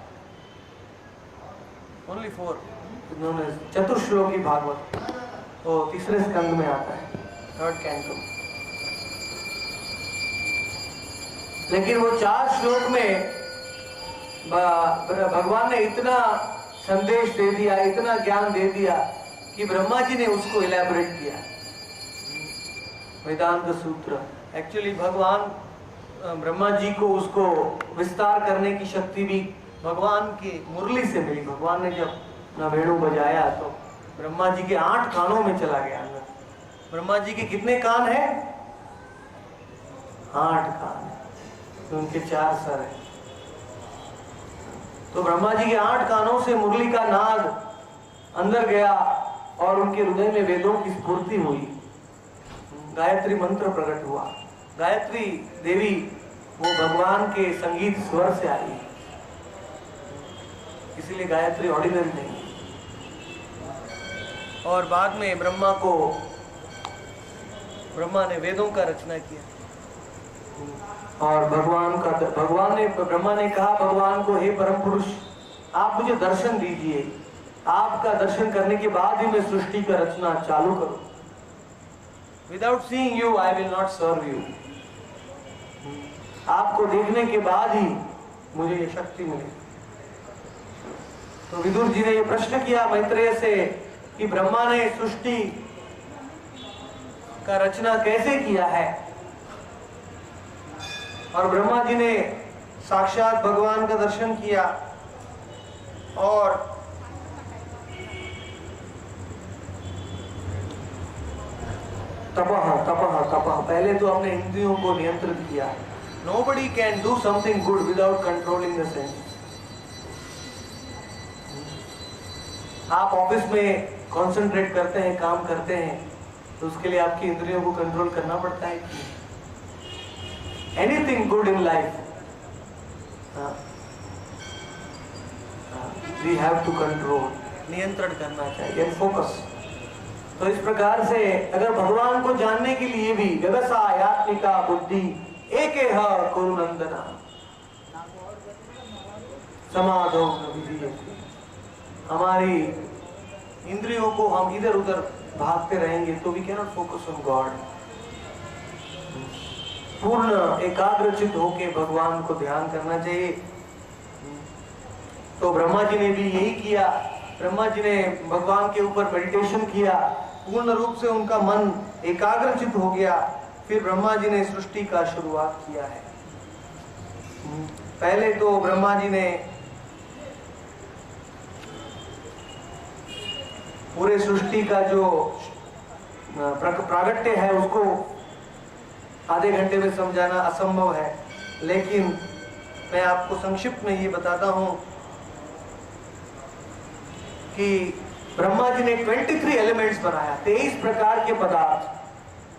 ओनली 4, उन्होंने चतुर्श्लोकी भागवत, वो तीसरे स्कंद में आता है, 3rd कैंटो। लेकिन वो 4 श्लोक में भगवान ने इतना संदेश दे दिया, इतना ज्ञान दे दिया कि ब्रह्मा जी ने उसको इलैबोरेट किया, वेदांत सूत्र। एक्चुअली भगवान ब्रह्मा जी को उसको विस्तार करने की शक्ति भी भगवान की मुरली से मिली। भगवान ने जब अपना वेणु बजाया तो ब्रह्मा जी के 8 कानों में चला गया अंदर। ब्रह्मा जी के कितने कान हैं? 8 कान, तो उनके 4 सर हैं। तो ब्रह्मा जी के 8 कानों से मुरली का नाद अंदर गया और उनके हृदय में वेदों की स्फूर्ति हुई, गायत्री मंत्र प्रकट हुआ। गायत्री देवी वो भगवान के संगीत स्वर से आई, इसीलिए गायत्री ऑर्डिनरी नहीं। और बाद में ब्रह्मा ने वेदों का रचना किया, और ब्रह्मा ने कहा भगवान को, हे परम पुरुष, आप मुझे दर्शन दीजिए, आपका दर्शन करने के बाद ही मैं सृष्टि का रचना चालू करूं। Without seeing you I will not serve you. आपको देखने के बाद ही मुझे ये शक्ति मिली। तो विदुर जी ने ये प्रश्न किया मैत्रेय से कि ब्रह्मा ने सृष्टि का रचना कैसे किया है, और ब्रह्मा जी ने साक्षात भगवान का दर्शन किया। और तपह पहले तो हमने इंद्रियों को नियंत्रित किया। Nobody can do something good without controlling the senses. आप ऑफिस में कंसंट्रेट करते हैं, काम करते हैं, तो उसके लिए आपकी इंद्रियों को कंट्रोल करना पड़ता है कि anything good in life we have to control, नियंत्रण करना चाहिए, फोकस। तो इस प्रकार से अगर भगवान को जानने के लिए भी व्यवसाय आत्मिका बुद्धि एक कुरुनंदना समाधो हमारी इंद्रियों को हम इधर उधर भागते रहेंगे तो we can not focus on God. पूर्ण एकाग्रचित होके भगवान को ध्यान करना चाहिए। तो ब्रह्मा जी ने भी यही किया। ब्रह्मा जी ने भगवान के ऊपर मेडिटेशन किया, पूर्ण रूप से उनका मन एकाग्रचित हो गया। फिर ब्रह्मा जी ने सृष्टि का शुरुआत किया है। पहले तो ब्रह्मा जी ने पूरे सृष्टि का जो प्रागट्य है उसको आधे घंटे में समझाना असंभव है, लेकिन मैं आपको संक्षिप्त में ये बताता हूं कि ब्रह्मा जी ने 23 एलिमेंट्स बनाया, 23 प्रकार के पदार्थ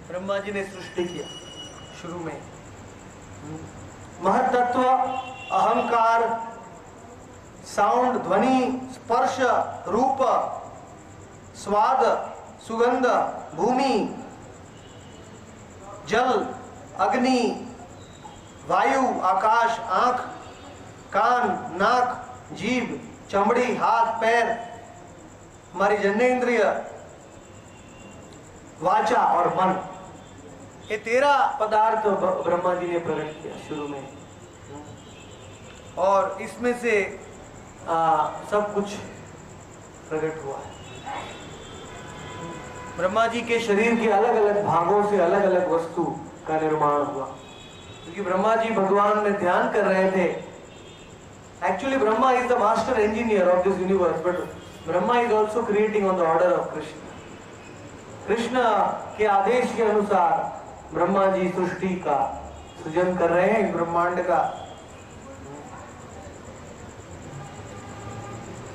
ब्रह्मा जी ने सृष्टि किया शुरू में। महत्त्व, अहंकार, साउंड, ध्वनि, स्पर्श, रूप, स्वाद, सुगंध, भूमि, जल, अग्नि, वायु, आकाश, आंख, कान, नाक, जीभ, चमड़ी, हाथ, पैर, हमारी जन्नेंद्रिय, वाचा और मन, ये 13 पदार्थ ब्रह्मा जी ने प्रकट किया शुरू में। और इसमें से सब कुछ प्रकट हुआ है। ब्रह्मा जी के शरीर के अलग अलग भागों से अलग अलग वस्तु का निर्माण हुआ, क्योंकि ब्रह्मा जी भगवान में ध्यान कर रहे थे। Actually Brahma is the master engineer of this universe, but Brahma is also creating on the order of Krishna. Krishna के आदेश के अनुसार ब्रह्मा जी सृष्टि का सृजन कर रहे हैं, ब्रह्मांड का।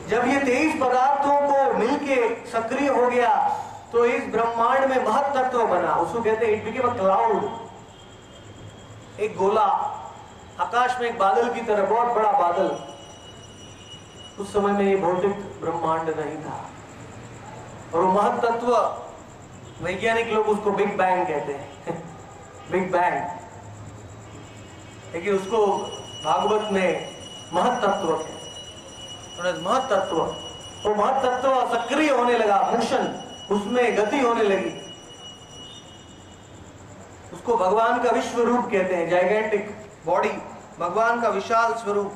जब ये 23 पदार्थों को मिलके सक्रिय हो गया तो इस ब्रह्मांड में महत तत्व बना, उसको कहते हैं इट बिकेम अ क्लाउड, एक गोला, आकाश में एक बादल की तरह, बहुत बड़ा बादल। उस समय में ये भौतिक ब्रह्मांड नहीं था, और वो महत तत्व, वैज्ञानिक लोग उसको बिग बैंग कहते हैं बिग बैंग, लेकिन उसको भागवत में महत तत्व कहते हैं। महत तत्व, वो महत तत्व सक्रिय होने लगा, मोशन, उसमें गति होने लगी। उसको भगवान का विश्व रूप कहते हैं, जाइगेंटिक बॉडी, भगवान का विशाल स्वरूप,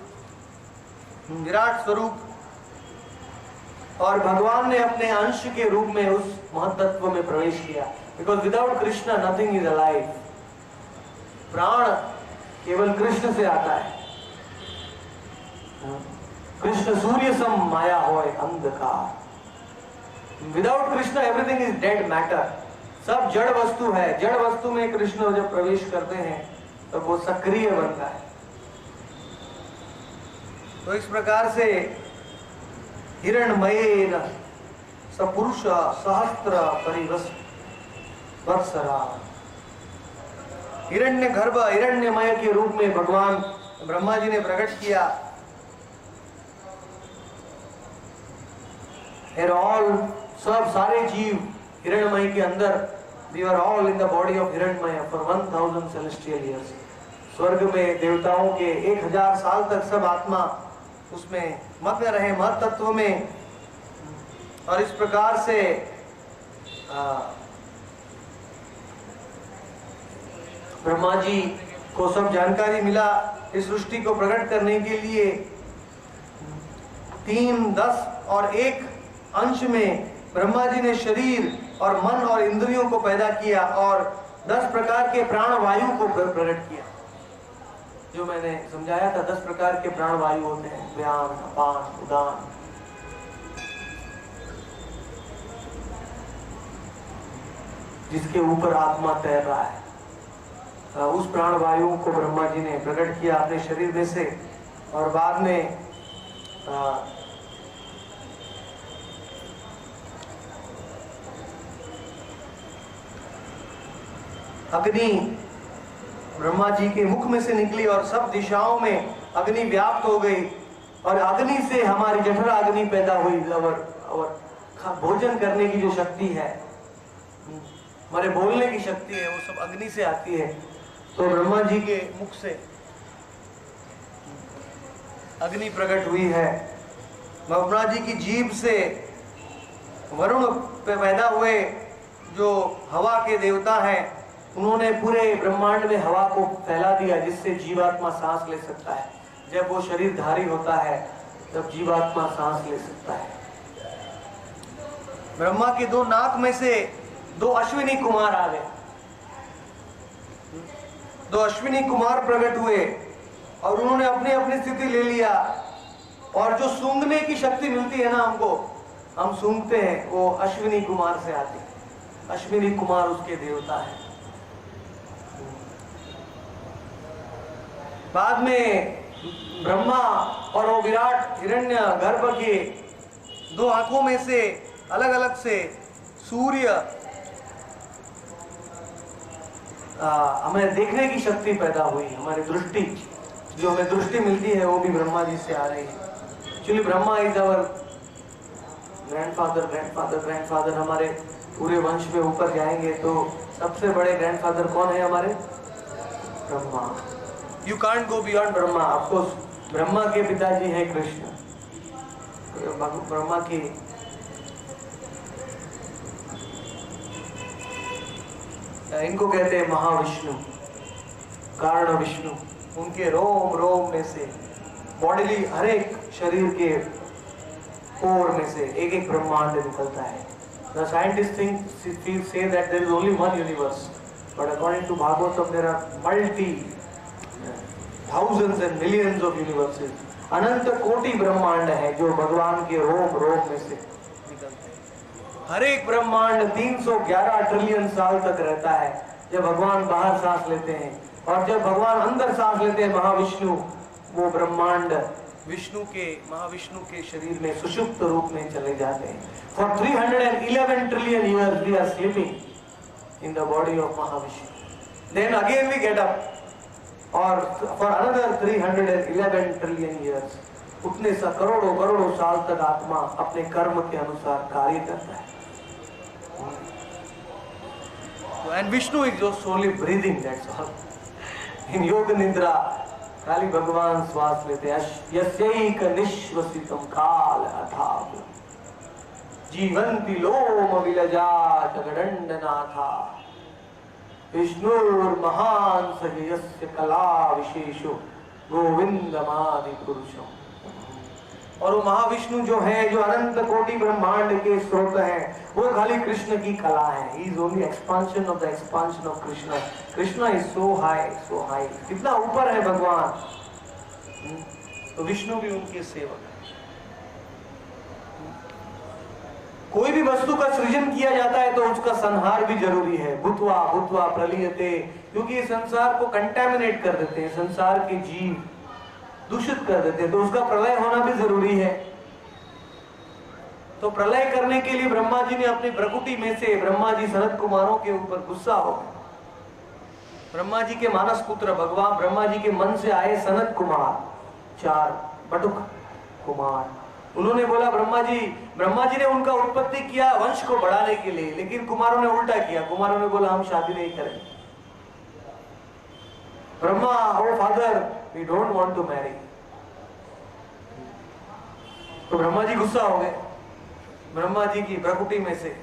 विराट स्वरूप। और भगवान ने अपने अंश के रूप में उस महत्त्व में प्रवेश किया, because without Krishna nothing is alive. प्राण केवल कृष्ण से आता है। कृष्ण सूर्य सम माया होय अंधकार। Without Krishna everything is dead matter, सब जड़ वस्तु है। जड़ वस्तु में कृष्ण जब प्रवेश करते हैं तो वो सक्रिय बनता है। तो इस प्रकार से हिरण्मयेन सपुरुष सहस्त्र परिवत्सरा, हिरण्य गर्भ, हिरण्यमय के रूप में भगवान ब्रह्मा जी ने प्रकट किया। ऑल, सब सारे जीव हिरण्यमय के अंदर, we are all in the body of Hiranyamaya for 1000 celestial years. स्वर्ग में देवताओं के 1000 साल तक सब आत्मा उसमें मग्न रहे, महत तत्व में। और इस प्रकार से ब्रह्मा जी को सब जानकारी मिला। इस सृष्टि को प्रकट करने के लिए 3, 10 और 1 अंश में ब्रह्मा जी ने शरीर और मन और इंद्रियों को पैदा किया और 10 प्रकार के प्राण वायु को प्रकट किया। जो मैंने समझाया था, 10 प्रकार के प्राण वायु होते हैं, व्यान, अपान, उदान। जिसके ऊपर आत्मा तैर रहा है, उस प्राण वायु को ब्रह्मा जी ने प्रकट किया अपने शरीर में से। और बाद में अग्नि ब्रह्मा जी के मुख में से निकली और सब दिशाओं में अग्नि व्याप्त हो गई। और अग्नि से हमारी जठरा अग्नि पैदा हुई। और भोजन करने की जो शक्ति है, हमारे बोलने की शक्ति है, वो सब अग्नि से आती है। तो ब्रह्मा जी के मुख से अग्नि प्रकट हुई है। ब्रह्मा जी की जीभ से वरुण पे पैदा हुए जो हवा के देवता हैं, उन्होंने पूरे ब्रह्मांड में हवा को फैला दिया, जिससे जीवात्मा सांस ले सकता है। जब वो शरीरधारी होता है तब जीवात्मा सांस ले सकता है। ब्रह्मा के 2 नाक में से 2 अश्विनी कुमार आ गए। 2 अश्विनी कुमार प्रकट हुए और उन्होंने अपनी अपनी स्थिति ले लिया। और जो सूंघने की शक्ति मिलती है ना हमको, हम सूंघते हैं, वो अश्विनी कुमार से आती है। अश्विनी कुमार उसके देवता है। बाद में ब्रह्मा और वो विराट हिरण्य गर्भ के 2 आंखों में से अलग अलग से सूर्य, हमें देखने की शक्ति पैदा हुई। हमारी दृष्टि, जो हमें दृष्टि मिलती है, वो भी ब्रह्मा जी से आ रही है। Actually Brahma is our grandfather. हमारे पूरे वंश में ऊपर जाएंगे तो सबसे बड़े ग्रैंडफादर कौन है हमारे? Brahma. You can't go beyond Brahma. Of course Brahma के पिताजी हैं कृष्ण। ब्रह्मा की इनको कहते हैं महाविष्णु, कारण विष्णु। उनके रोम रोम में से, बॉडीली हर एक शरीर के पोर में से एक एक ब्रह्मांड निकलता है। The scientists say that there is only one universe, but according to Bhagavatam there are thousands and millions of universes. अनंत कोटि ब्रह्मांड है जो भगवान के रोम रोम में से निकलते हैं। हर एक ब्रह्मांड 311 ट्रिलियन साल तक रहता है जब भगवान बाहर सांस लेते हैं, और जब भगवान अंदर सांस लेते हैं महाविष्णु, वो ब्रह्मांड महाविष्णु के शरीर में सुषुप्त रूप में चले जाते हैं। For 311 trillion years we are sleeping in the body of Mahavishnu. Then again we get up. और for another 311 trillion years, उतने सा करोड़ों करोड़ों साल तक आत्मा अपने कर्म के अनुसार कार्य करता है। And Vishnu is just only breathing, that's all. In Yoga Nidra, खाली भगवान श्वास लेते हैं। यस्यैक निश्वसितम काल अथाः जीवन्ति लोम विलजा जगदण्डनाथा विष्णुर्महान् सयस्य कला विशेषो गोविंदमादि पुरुषम। और वो महाविष्णु जो है, जो अनंत कोटि ब्रह्मांड के स्रोत हैं, वो खाली कृष्ण की कला है। He is only expansion of the expansion of Krishna. Krishna is so high, so high. कितना ऊपर है भगवान, तो विष्णु भी उनके सेवक है। कोई भी वस्तु का सृजन किया जाता है तो उसका संहार भी जरूरी है। भूत्वा भूत्वा प्रलीयते, क्योंकि ये संसार को कंटेमिनेट कर देते हैं, संसार के जीव दूषित कर देते हैं, तो उसका प्रलय होना भी जरूरी है। तो प्रलय करने के लिए ब्रह्मा जी ने अपनी प्रकृति में से ब्रह्मा जी सनत कुमारों के ऊपर गुस्सा हो गए। ब्रह्मा जी के मानस पुत्र भगवान ब्रह्मा जी के मन से आए सनत कुमार, 4 बटुक कुमार। उन्होंने बोला ब्रह्मा जी ने उनका उत्पत्ति किया वंश को बढ़ाने के लिए, लेकिन कुमारों ने उल्टा किया। कुमारों ने बोला हम शादी नहीं करेंगे। Brahma, oh father, we don't want to marry. तो ब्रह्मा जी गुस्सा हो गए। ब्रह्मा जी की प्रकृति में से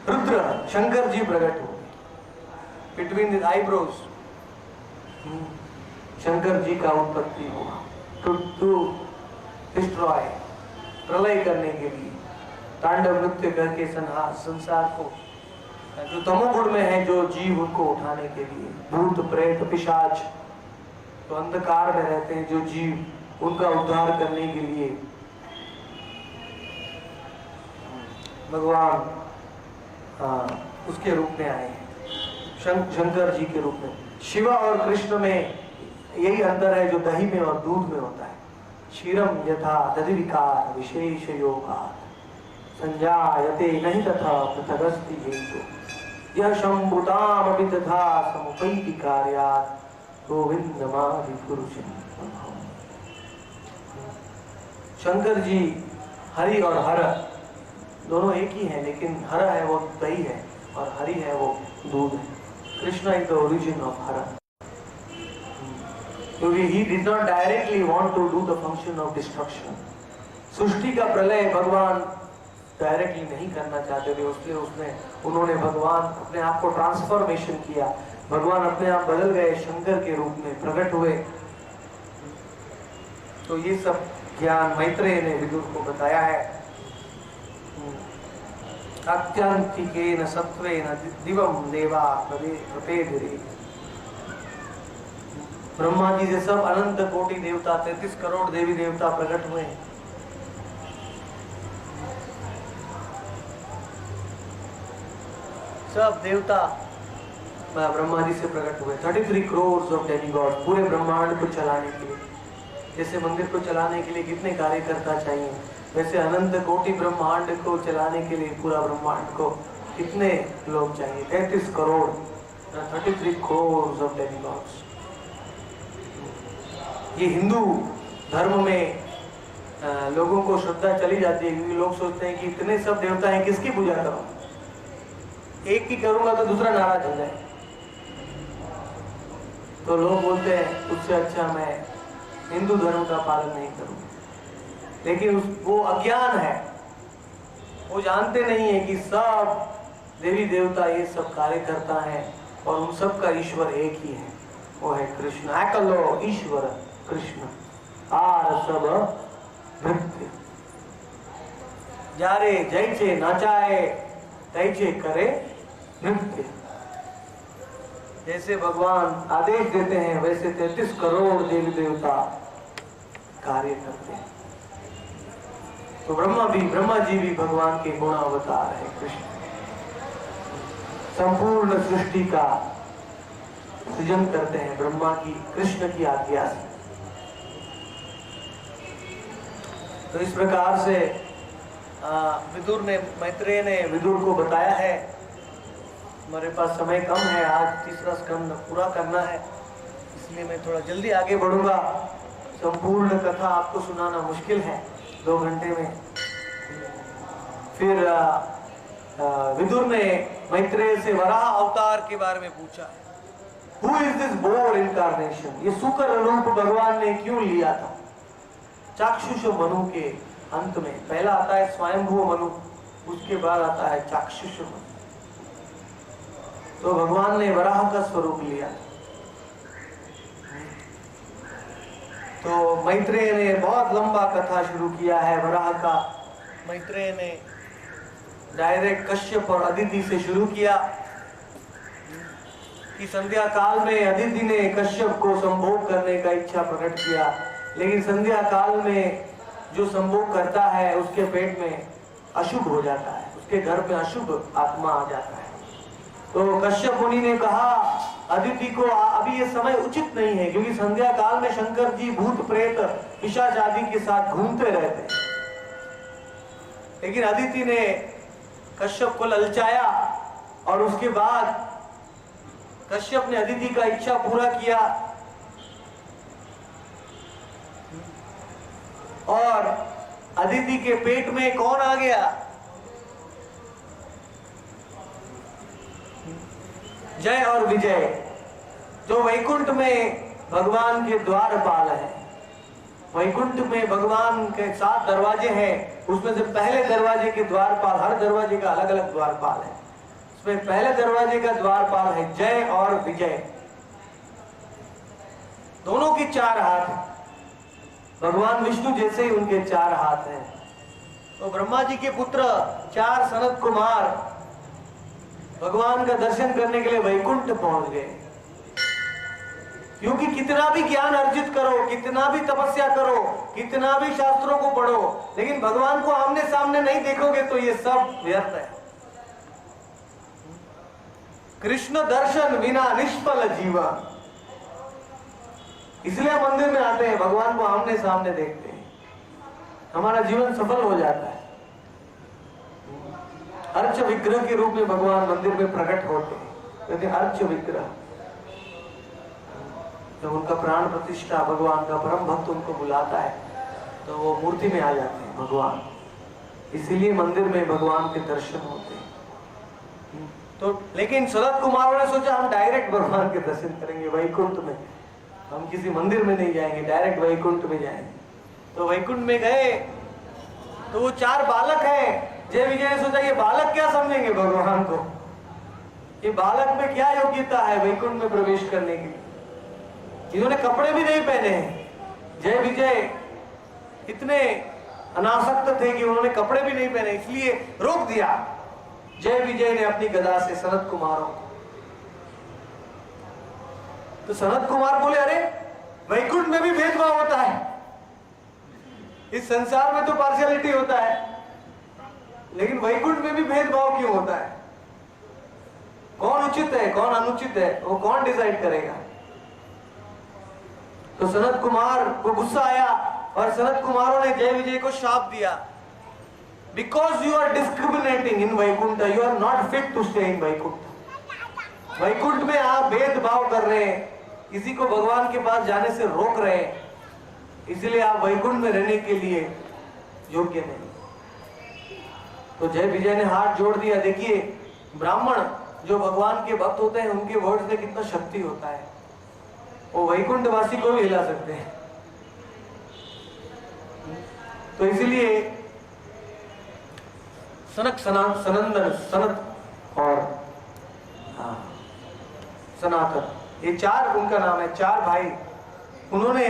रुद्र शंकर जी प्रकट हो गए। Between his eyebrows Shankar ji का उत्पत्ति हुआ टू डिस्ट्रॉय, प्रलय करने के लिए, तांडव नृत्य करके संसार को, जो तमोगुण में है जो जीव, उनको उठाने के लिए। भूत प्रेत पिशाच तो अंधकार में रहते हैं जो जीव, उनका उद्धार करने के लिए भगवान उसके रूप में आए हैं, शंकर जी के रूप में। शिव और कृष्ण में यही अंतर है जो दही में और दूध में होता है। क्षीरम यथा दधि विकार विशेष योगात् संजायते नहीं तथा पृथगस्ति हेतु यह शंभुताम अपि तथा समुपैति कार्यात् गोविंदमादि पुरुषं। शंकर जी हरि और हर दोनों एक ही हैं, लेकिन हर है वो दही है और हरि है वो दूध है। Krishna is the origin of her, क्योंकि he did not directly want to do the function of destruction. सृष्टि का प्रलय भगवान डायरेक्टली नहीं करना चाहते थे, इसलिए उन्होंने भगवान अपने आप को ट्रांसफॉर्मेशन किया। भगवान अपने आप बदल गए, शंकर के रूप में प्रकट हुए। तो ये सब ज्ञान मैत्रेय ने विदुर को बताया है। अत्यंतिकेन सत्वेन दिवम देवा प्रपेदिरे। ब्रह्मा जी से सब अनंत कोटि देवता, 33 करोड़ देवी देवता प्रकट हुए। सब देवता ब्रह्मा जी से प्रकट हुए। 33 crores ऑफ डेमिगॉड, पूरे ब्रह्मांड को चलाने के लिए। जैसे मंदिर को चलाने के लिए कितने कार्यकर्ता चाहिए, वैसे अनंत कोटि ब्रह्मांड को चलाने के लिए पूरा ब्रह्मांड को कितने लोग चाहिए। 33 करोड़, 33 crores ऑफ डेमिगॉड्स। ये हिंदू धर्म में लोगों को श्रद्धा चली जाती है, क्योंकि लोग सोचते हैं कि इतने सब देवता हैं, किसकी पूजा करूं, एक की करूंगा तो दूसरा नाराज हो जाए। तो लोग बोलते हैं उससे अच्छा मैं हिंदू धर्म का पालन नहीं करूं। लेकिन वो अज्ञान है, वो जानते नहीं है कि सब देवी देवता ये सब कार्य करता है और उन सब का ईश्वर एक ही है, वो है कृष्ण। एकलो ईश्वर कृष्ण आर सब भृत्य। जारे जैसे नाचाए तैसे करे नृत्य। जैसे भगवान आदेश देते हैं वैसे 33 करोड़ देवी देवता कार्य करते हैं। तो ब्रह्मा जी भी भगवान के गुण अवतार है। कृष्ण संपूर्ण सृष्टि का सृजन करते हैं ब्रह्मा की कृष्ण की आज्ञा से। तो इस प्रकार से विदुर ने मैत्रेय ने विदुर को बताया है। हमारे पास समय कम है, आज तीसरा स्कंद पूरा करना है, इसलिए मैं थोड़ा जल्दी आगे बढ़ूंगा। संपूर्ण कथा आपको सुनाना मुश्किल है 2 घंटे में। फिर विदुर ने मैत्रेय से वराह अवतार के बारे में पूछा। Who is this boar incarnation? ये शुकर रूप भगवान ने क्यों लिया था? चाक्षुष मनु के अंत में पहला आता है स्वयंभू मनु, उसके बाद आता है चाक्षुष मनु। तो भगवान ने वराह का स्वरूप लिया। तो मैत्रेय ने बहुत लंबा कथा शुरू किया है वराह का। मैत्रेय ने डायरेक्ट कश्यप और अदिति से शुरू किया कि संध्या काल में अदिति ने कश्यप को संभोग करने का इच्छा प्रकट किया, लेकिन संध्या काल में जो संभोग करता है उसके पेट में अशुभ हो जाता है, उसके घर में अशुभ आत्मा आ जाता है। तो कश्यप मुनि ने कहा अदिति को अभी ये समय उचित नहीं है, क्योंकि संध्या काल में शंकर जी भूत प्रेत पिशाच आदि के साथ घूमते रहते हैं। लेकिन अदिति ने कश्यप को ललचाया और उसके बाद कश्यप ने अदिति का इच्छा पूरा किया और अदिति के पेट में कौन आ गया? जय और विजय, जो वैकुंठ में भगवान के द्वारपाल है। वैकुंठ में भगवान के 7 दरवाजे हैं, उसमें से पहले दरवाजे के द्वारपाल, हर दरवाजे का अलग अलग द्वारपाल है, उसमें पहले दरवाजे का द्वारपाल है जय और विजय। दोनों के 4 हाथ हैं, भगवान विष्णु जैसे ही उनके 4 हाथ हैं। तो ब्रह्मा जी के पुत्र 4 सनत कुमार भगवान का दर्शन करने के लिए वैकुंठ पहुंच गए। क्योंकि कितना भी ज्ञान अर्जित करो, कितना भी तपस्या करो, कितना भी शास्त्रों को पढ़ो, लेकिन भगवान को आमने सामने नहीं देखोगे तो ये सब व्यर्थ है। कृष्ण दर्शन बिना निष्फल जीवन। इसलिए मंदिर में आते हैं, भगवान को आमने सामने देखते हैं, हमारा जीवन सफल हो जाता है। अर्च विग्रह के रूप में भगवान मंदिर में प्रकट होते हैं, कहते हैं अर्च विग्रह। जब उनका प्राण प्रतिष्ठा भगवान का परम भक्त उनको बुलाता है तो वो मूर्ति में आ जाते हैं भगवान। इसीलिए मंदिर में भगवान के दर्शन होते हैं। तो लेकिन सनत कुमारों ने सोचा हम डायरेक्ट भगवान के दर्शन करेंगे वैकुंठ में, हम किसी मंदिर में नहीं जाएंगे, डायरेक्ट वैकुंठ में जाएंगे। तो वैकुंठ में गए तो वो 4 बालक हैं। जय विजय ने सोचा ये बालक क्या समझेंगे भगवान को, ये बालक में क्या योग्यता है वैकुंठ में प्रवेश करने की। इन्होंने कपड़े भी नहीं पहने हैं। जय विजय इतने अनासक्त थे कि उन्होंने कपड़े भी नहीं पहने, इसलिए रोक दिया जय विजय ने अपनी गदा से सनत कुमारों को। तो सनत कुमार बोले अरे वैकुंठ में भी भेदभाव होता है, इस संसार में तो पार्शियलिटी होता है, लेकिन वैकुंठ में भी भेदभाव क्यों होता है? कौन उचित है कौन अनुचित है वो कौन डिसाइड करेगा? तो सनत कुमार को गुस्सा आया और सनत कुमारों ने जय विजय को शाप दिया। Because you are discriminating in Vaikuntha, you are not fit to stay in Vaikuntha. Vaikuntha में आप भेदभाव कर रहे हैं, किसी को भगवान के पास जाने से रोक रहे हैं, इसलिए आप वैकुंठ में रहने के लिए योग्य नहीं। तो जय विजय ने हाथ जोड़ दिया। देखिए ब्राह्मण जो भगवान के भक्त होते हैं उनके वर्ड में कितना शक्ति होता है, वो वैकुंठवासी को भी हिला सकते हैं। तो इसीलिए सनत और सनातन, ये 4 उनका नाम है, 4 भाई, उन्होंने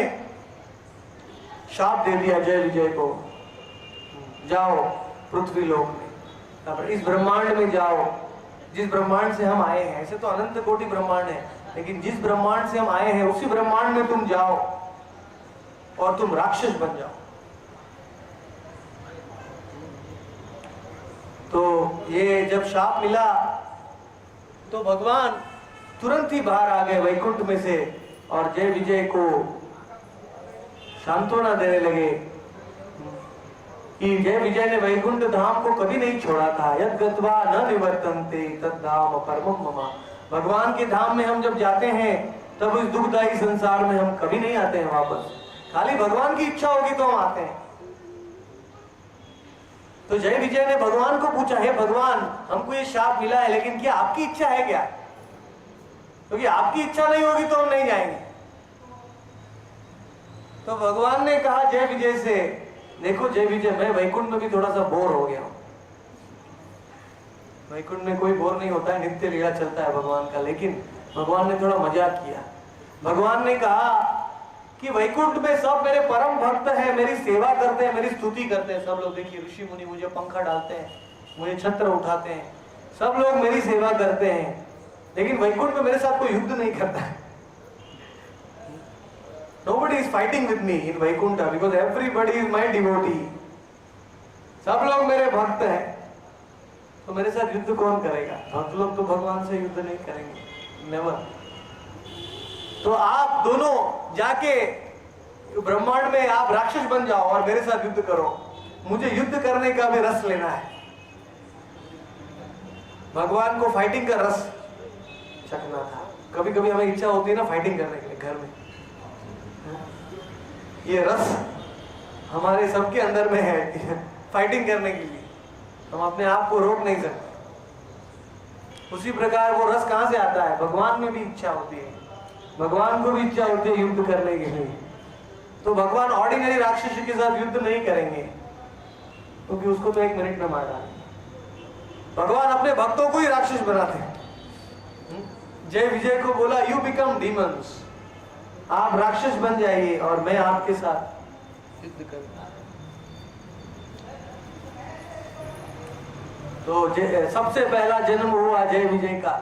शाप दे दिया जय विजय को, जाओ पृथ्वी लोक में, तापर इस ब्रह्मांड में जाओ, जिस ब्रह्मांड से हम आए हैं। ऐसे तो अनंत कोटि ब्रह्मांड है, लेकिन जिस ब्रह्मांड से हम आए हैं उसी ब्रह्मांड में तुम जाओ और तुम राक्षस बन जाओ। तो ये जब शाप मिला तो भगवान तुरंत ही बाहर आ गए वैकुंठ में से और जय विजय को सांत्वना देने लगे कि जय विजय ने वैकुंठ धाम को कभी नहीं छोड़ा था। यद गत्वा न निवर्तन्ते तद धाम परमम मम। भगवान के धाम में हम जब जाते हैं तब इस दुखदायी संसार में हम कभी नहीं आते हैं वापस। खाली भगवान की इच्छा होगी तो हम आते हैं। तो जय विजय ने भगवान को पूछा, हे भगवान, हमको ये शाप मिला है, लेकिन क्या आपकी इच्छा है क्या? क्योंकि आपकी इच्छा नहीं होगी तो हम नहीं जाएंगे। तो भगवान ने कहा जय विजय से, देखो जय विजय, मैं वैकुंठ में भी थोड़ा सा बोर हो गया हूं। वैकुंठ में कोई बोर नहीं होता है, नित्य लीला चलता है भगवान का। लेकिन भगवान ने थोड़ा मजाक किया। भगवान ने कहा कि वैकुंठ में सब मेरे परम भक्त हैं, मेरी सेवा करते हैं, मेरी स्तुति करते हैं। सब लोग देखिए, ऋषि मुनि मुझे पंखा डालते हैं, मुझे छत्र उठाते हैं, सब लोग मेरी सेवा करते हैं। लेकिन वैकुंठ में मेरे साथ कोई युद्ध नहीं करता है। Nobody is fighting with me in Vaikuntha because everybody is my devotee. सब लोग मेरे भक्त हैं, तो मेरे साथ युद्ध कौन करेगा? भक्त लोग तो भगवान से युद्ध नहीं करेंगे, नेवर। तो आप दोनों जाके ब्रह्मांड में आप राक्षस बन जाओ और मेरे साथ युद्ध करो। मुझे युद्ध करने का भी रस लेना है। भगवान को फाइटिंग का रस चखना था। कभी कभी हमें इच्छा होती है ना फाइटिंग करने के लिए घर में। ये रस हमारे सबके अंदर में है फाइटिंग करने के लिए। हम अपने आप को रोक नहीं सकते। उसी प्रकार वो रस कहां से आता है? भगवान में भी इच्छा होती है, भगवान को भी इच्छा होती है युद्ध करने के लिए। तो भगवान ऑर्डिनरी राक्षस के साथ युद्ध नहीं करेंगे, क्योंकि उसको तो 1 मिनट में मार डालेंगे। भगवान अपने भक्तों को ही राक्षस बनाते हैं। जय विजय को बोला, यू बिकम डीमंस, आप राक्षस बन जाइए और मैं आपके साथ युद्ध करूंगा। तो सबसे पहला जन्म हुआ जय विजय का।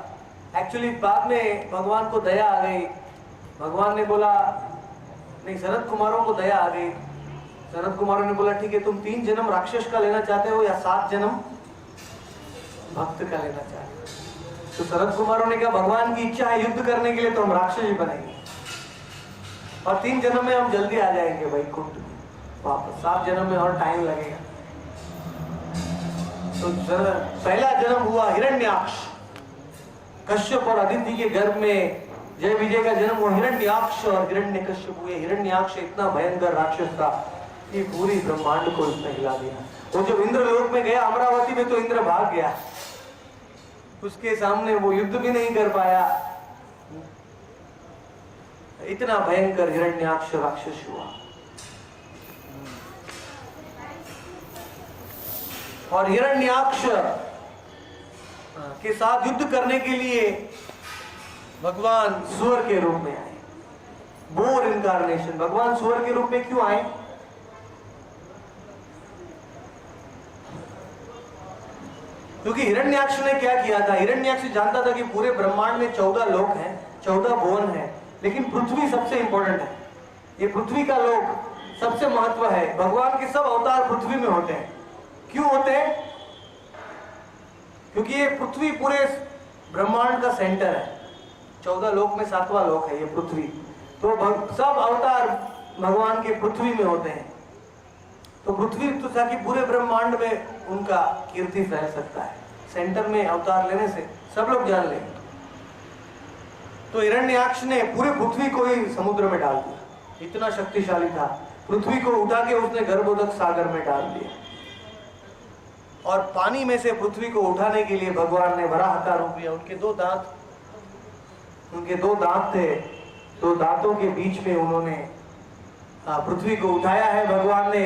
एक्चुअली बाद में भगवान को दया आ गई। भगवान ने बोला, नहीं, सनत कुमारों को दया आ गई। सनत कुमारों ने बोला, ठीक है, तुम 3 जन्म राक्षस का लेना चाहते हो या 7 जन्म भक्त का लेना चाहते हो? तो सनत कुमारों ने कहा, भगवान की इच्छा है युद्ध करने के लिए, तो हम राक्षस ही बनेंगे और 3 जन्म में हम जल्दी आ जाएंगे वैकुंठ वापस। 7 जन्म में और टाइम लगेगा। तो पहला जन्म हुआ हिरण्याक्ष। कश्यप और अदिति के गर्भ में जय विजय का जन्म हुआ। हिरण्याक्ष और हिरण्यकश्यप हुए। हिरण्याक्ष इतना भयंकर राक्षस था कि पूरी ब्रह्मांड को उसने हिला दिया। वो जब इंद्रलोक में गया अमरावती में, तो इंद्र भाग गया। उसके सामने वो युद्ध भी नहीं कर पाया। इतना भयंकर हिरण्याक्ष राक्षस हुआ। और हिरण्याक्ष के साथ युद्ध करने के लिए भगवान सुअर के रूप में आए। Bore incarnation. भगवान सुअर के रूप में क्यों आए? क्योंकि हिरण्याक्ष ने क्या किया था? हिरण्याक्ष जानता था कि पूरे ब्रह्मांड में 14 लोक हैं, 14 भुवन हैं, लेकिन पृथ्वी सबसे इंपॉर्टेंट है। ये पृथ्वी का लोक सबसे महत्व है। भगवान के सब अवतार पृथ्वी में होते हैं। क्यों होते हैं? क्योंकि ये पृथ्वी पूरे ब्रह्मांड का सेंटर है। 14 लोक में 7वां लोक है ये पृथ्वी। तो सब अवतार भगवान के पृथ्वी में होते हैं। तो पृथ्वी तो ताकि पूरे ब्रह्मांड में उनका कीर्ति फैल सकता है। सेंटर में अवतार लेने से सब लोग जान लेंगे। तो हिरण्याक्ष ने पूरे पृथ्वी को ही समुद्र में डाल दिया। इतना शक्तिशाली था। पृथ्वी को उठा के उसने गर्भोदक सागर में डाल दिया। और पानी में से पृथ्वी को उठाने के लिए भगवान ने वराह का रूप लिया। उनके 2 दांत थे। 2 दांतों के बीच में उन्होंने पृथ्वी को उठाया है भगवान ने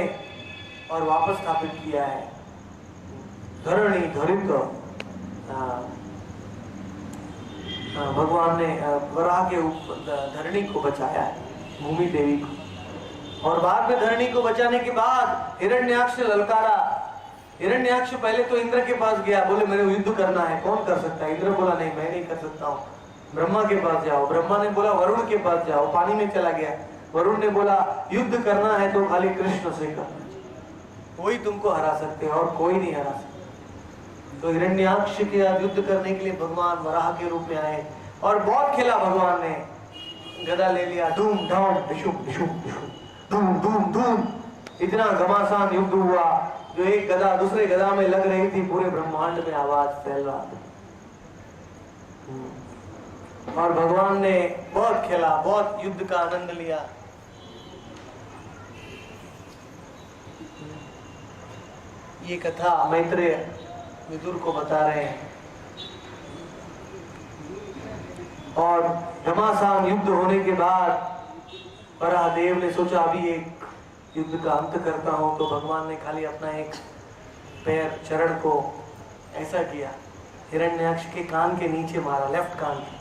और वापस स्थापित किया है। धरणी धरित्र भगवान ने वराह के ऊपर धरणी को बचाया है, भूमि देवी को। और बाद में धरणी को बचाने के बाद हिरण्याक्ष ने ललकारा हिरण्याक्ष पहले तो इंद्र के पास गया, बोले मेरे को युद्ध करना है, कौन कर सकता है? इंद्र बोला नहीं, मैं नहीं कर सकता हूँ। ब्रह्मा के पास जाओ, ब्रह्मा ने बोला वरुण के पास जाओ, पानी में चला गया। वरुण ने बोला युद्ध करना है तो खाली कृष्ण से करना, वही तुमको हरा सकते हैं और कोई नहीं हरा सकते। तो हिरण्याक्ष के साथ युद्ध करने के लिए भगवान वराह के रूप में आए और बहुत खेला। भगवान ने गदा ले लिया, धूम धाम डिशुम डिशुम डिशुम, धूम धूम धूम, इतना घमासान युद्ध हुआ जो एक गदा दूसरे गदा में लग रही थी, पूरे ब्रह्मांड में आवाज फैल रहा था। और भगवान ने बहुत खेला, बहुत युद्ध का आनंद लिया। ये कथा मैत्रेय विदुर को बता रहे हैं। और घमासान युद्ध होने के बाद वराहदेव ने सोचा अभी एक युद्ध का अंत करता हूं, तो भगवान ने खाली अपना एक पैर चरण को ऐसा किया, हिरण्याक्ष के कान के नीचे मारा, लेफ्ट कान के,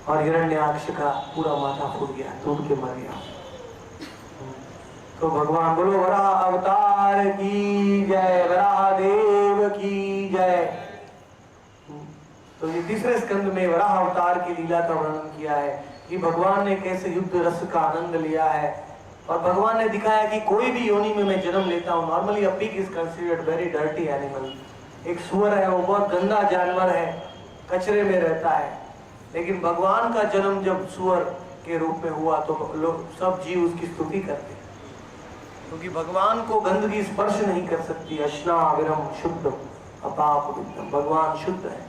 और हिरण्याक्ष का पूरा माथा फूट गया, टूट के मर गया। तो भगवान बोलो वराह अवतार की जय, वराहदेव की जय। तो ये तीसरे स्कंद में वराह अवतार की लीला का वर्णन किया है कि भगवान ने कैसे युद्ध रस का आनंद लिया है। और भगवान ने दिखाया कि कोई भी योनि में मैं जन्म लेता हूँ। Normally a pig is considered very dirty animal, एक सुअर है वो बहुत गंदा जानवर है, कचरे में रहता है। लेकिन भगवान का जन्म जब सुअर के रूप में हुआ तो लोग सब जीव उसकी स्तुति करते, क्योंकि भगवान को गंदगी स्पर्श नहीं कर सकती। अश्ना विरम शुद्ध अपाप विद्यम, भगवान शुद्ध है।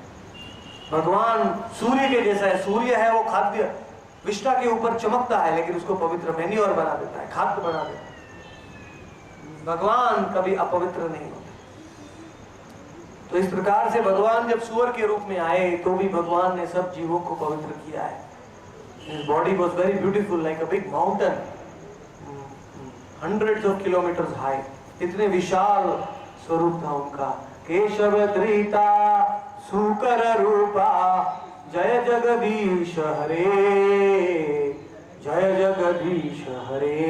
भगवान सूर्य के जैसा है, सूर्य है वो खाद्य विष्ठा के ऊपर चमकता है, लेकिन उसको पवित्र मैन्योर बना देता है, खाद्य बना देता है। भगवान कभी अपवित्र नहीं होते। तो इस प्रकार से भगवान जब सूअर के रूप में आए तो भी भगवान ने सब जीवों को पवित्र किया है। His body was very beautiful, like a big mountain, hundreds of kilometers high. इतने विशाल स्वरूप था उनका। केशव धृता सुकर रूपा, जय जगदीश हरे, जय जगदीश हरे,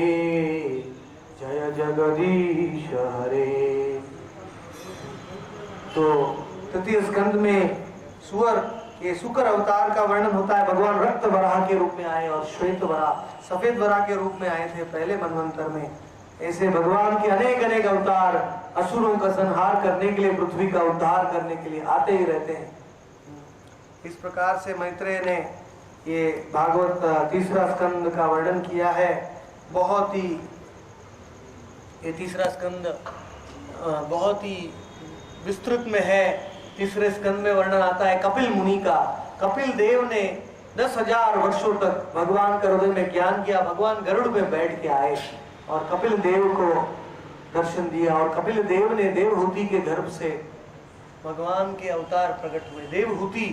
जय जगदीश हरे। तो तृतीय स्कंद में सुअर के शुकर अवतार का वर्णन होता है। भगवान रक्त वराह के रूप में आए और श्वेत वराह, सफेद वराह के रूप में आए थे पहले मनवंतर में। ऐसे भगवान के अनेक अनेक अवतार असुरों का संहार करने के लिए, पृथ्वी का उद्धार करने के लिए आते ही रहते हैं। इस प्रकार से मैत्रेय ने ये भागवत तीसरा स्कंद का वर्णन किया है। बहुत ही ये तीसरा स्कंद बहुत ही विस्तृत में है। तीसरे स्कंद में वर्णन आता है कपिल मुनि का। कपिल देव ने 10,000 वर्षों तक भगवान का हृदय में ज्ञान किया। भगवान गरुड़ में बैठ के आए और कपिल देव को दर्शन दिया, और कपिल देव ने देवहूति के गर्भ से भगवान के अवतार प्रकट हुए। देवहूति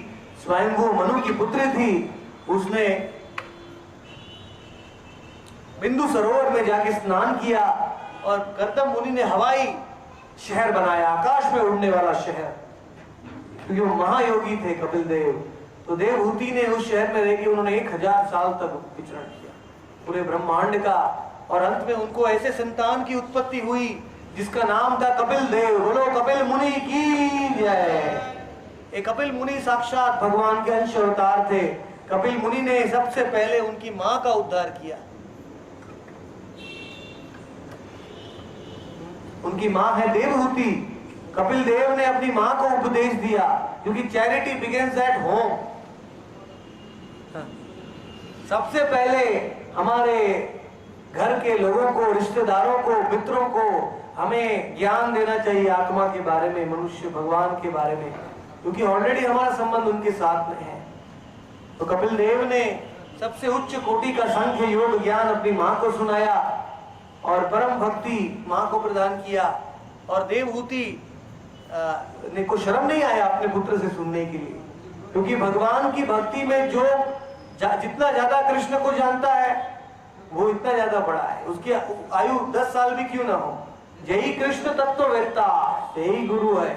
स्वयंभू मनु की पुत्री थी। उसने बिंदु सरोवर में जाके स्नान किया और गर्दम मुनि ने हवाई शहर बनाया, आकाश में उड़ने वाला शहर, क्योंकि वो महायोगी थे कपिल देव। तो देवहूति ने उस शहर में रह के उन्होंने 1000 साल तक विचरण किया पूरे ब्रह्मांड का, और अंत में उनको ऐसे संतान की उत्पत्ति हुई जिसका नाम था कपिल देव। बोलो कपिल मुनि की जय। ये कपिल मुनि साक्षात भगवान के अंश अवतार थे। कपिल मुनि ने सबसे पहले उनकी मां का उद्धार किया। उनकी मां है देवहूति। कपिल देव ने अपनी मां को उपदेश दिया, क्योंकि चैरिटी बिगिंस एट होम। सबसे पहले हमारे घर के लोगों को, रिश्तेदारों को, मित्रों को हमें ज्ञान देना चाहिए आत्मा के बारे में, मनुष्य भगवान के बारे में, क्योंकि ऑलरेडी हमारा संबंध उनके साथ में है। तो कपिल देव ने सबसे उच्च कोटि का सांख्य योग ज्ञान अपनी मां को सुनाया और परम भक्ति मां को प्रदान किया। और देवहूति ने को शर्म नहीं आया अपने पुत्र से सुनने के लिए, क्योंकि भगवान की भक्ति में जो जितना ज्यादा कृष्ण को जानता है वो इतना ज्यादा बड़ा है। उसकी आयु 10 साल भी क्यों ना हो, यही कृष्ण तत्ववेत्ता, यही गुरु है।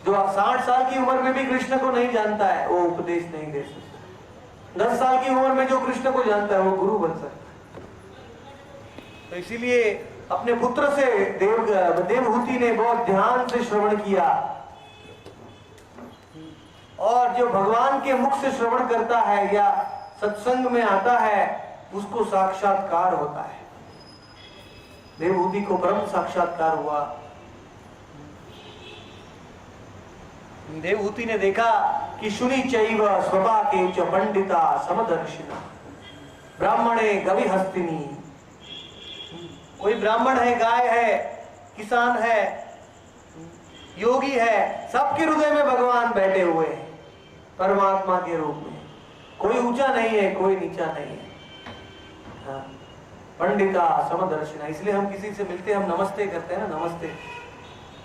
जो 60 साल की उम्र में भी कृष्ण को नहीं जानता है वो उपदेश नहीं दे सकता। 10 साल की उम्र में जो कृष्ण को जानता है वो गुरु बन सकता है। तो इसीलिए अपने पुत्र से देवहूति ने बहुत ध्यान से श्रवण किया, और जो भगवान के मुख से श्रवण करता है या सत्संग में आता है उसको साक्षात्कार होता है। देवहूति को परम साक्षात्कार हुआ। देवहूति ने देखा कि शुनि चैव स्वपाके च पंडिता समदर्शिना ब्राह्मणे गवि हस्तिनी। कोई ब्राह्मण है, गाय है, किसान है, योगी है, सबके हृदय में भगवान बैठे हुए हैं परमात्मा के रूप में। कोई ऊंचा नहीं है, कोई नीचा नहीं है। हाँ। पंडिता समदर्शिना, इसलिए हम किसी से मिलते हम नमस्ते करते हैं ना। नमस्ते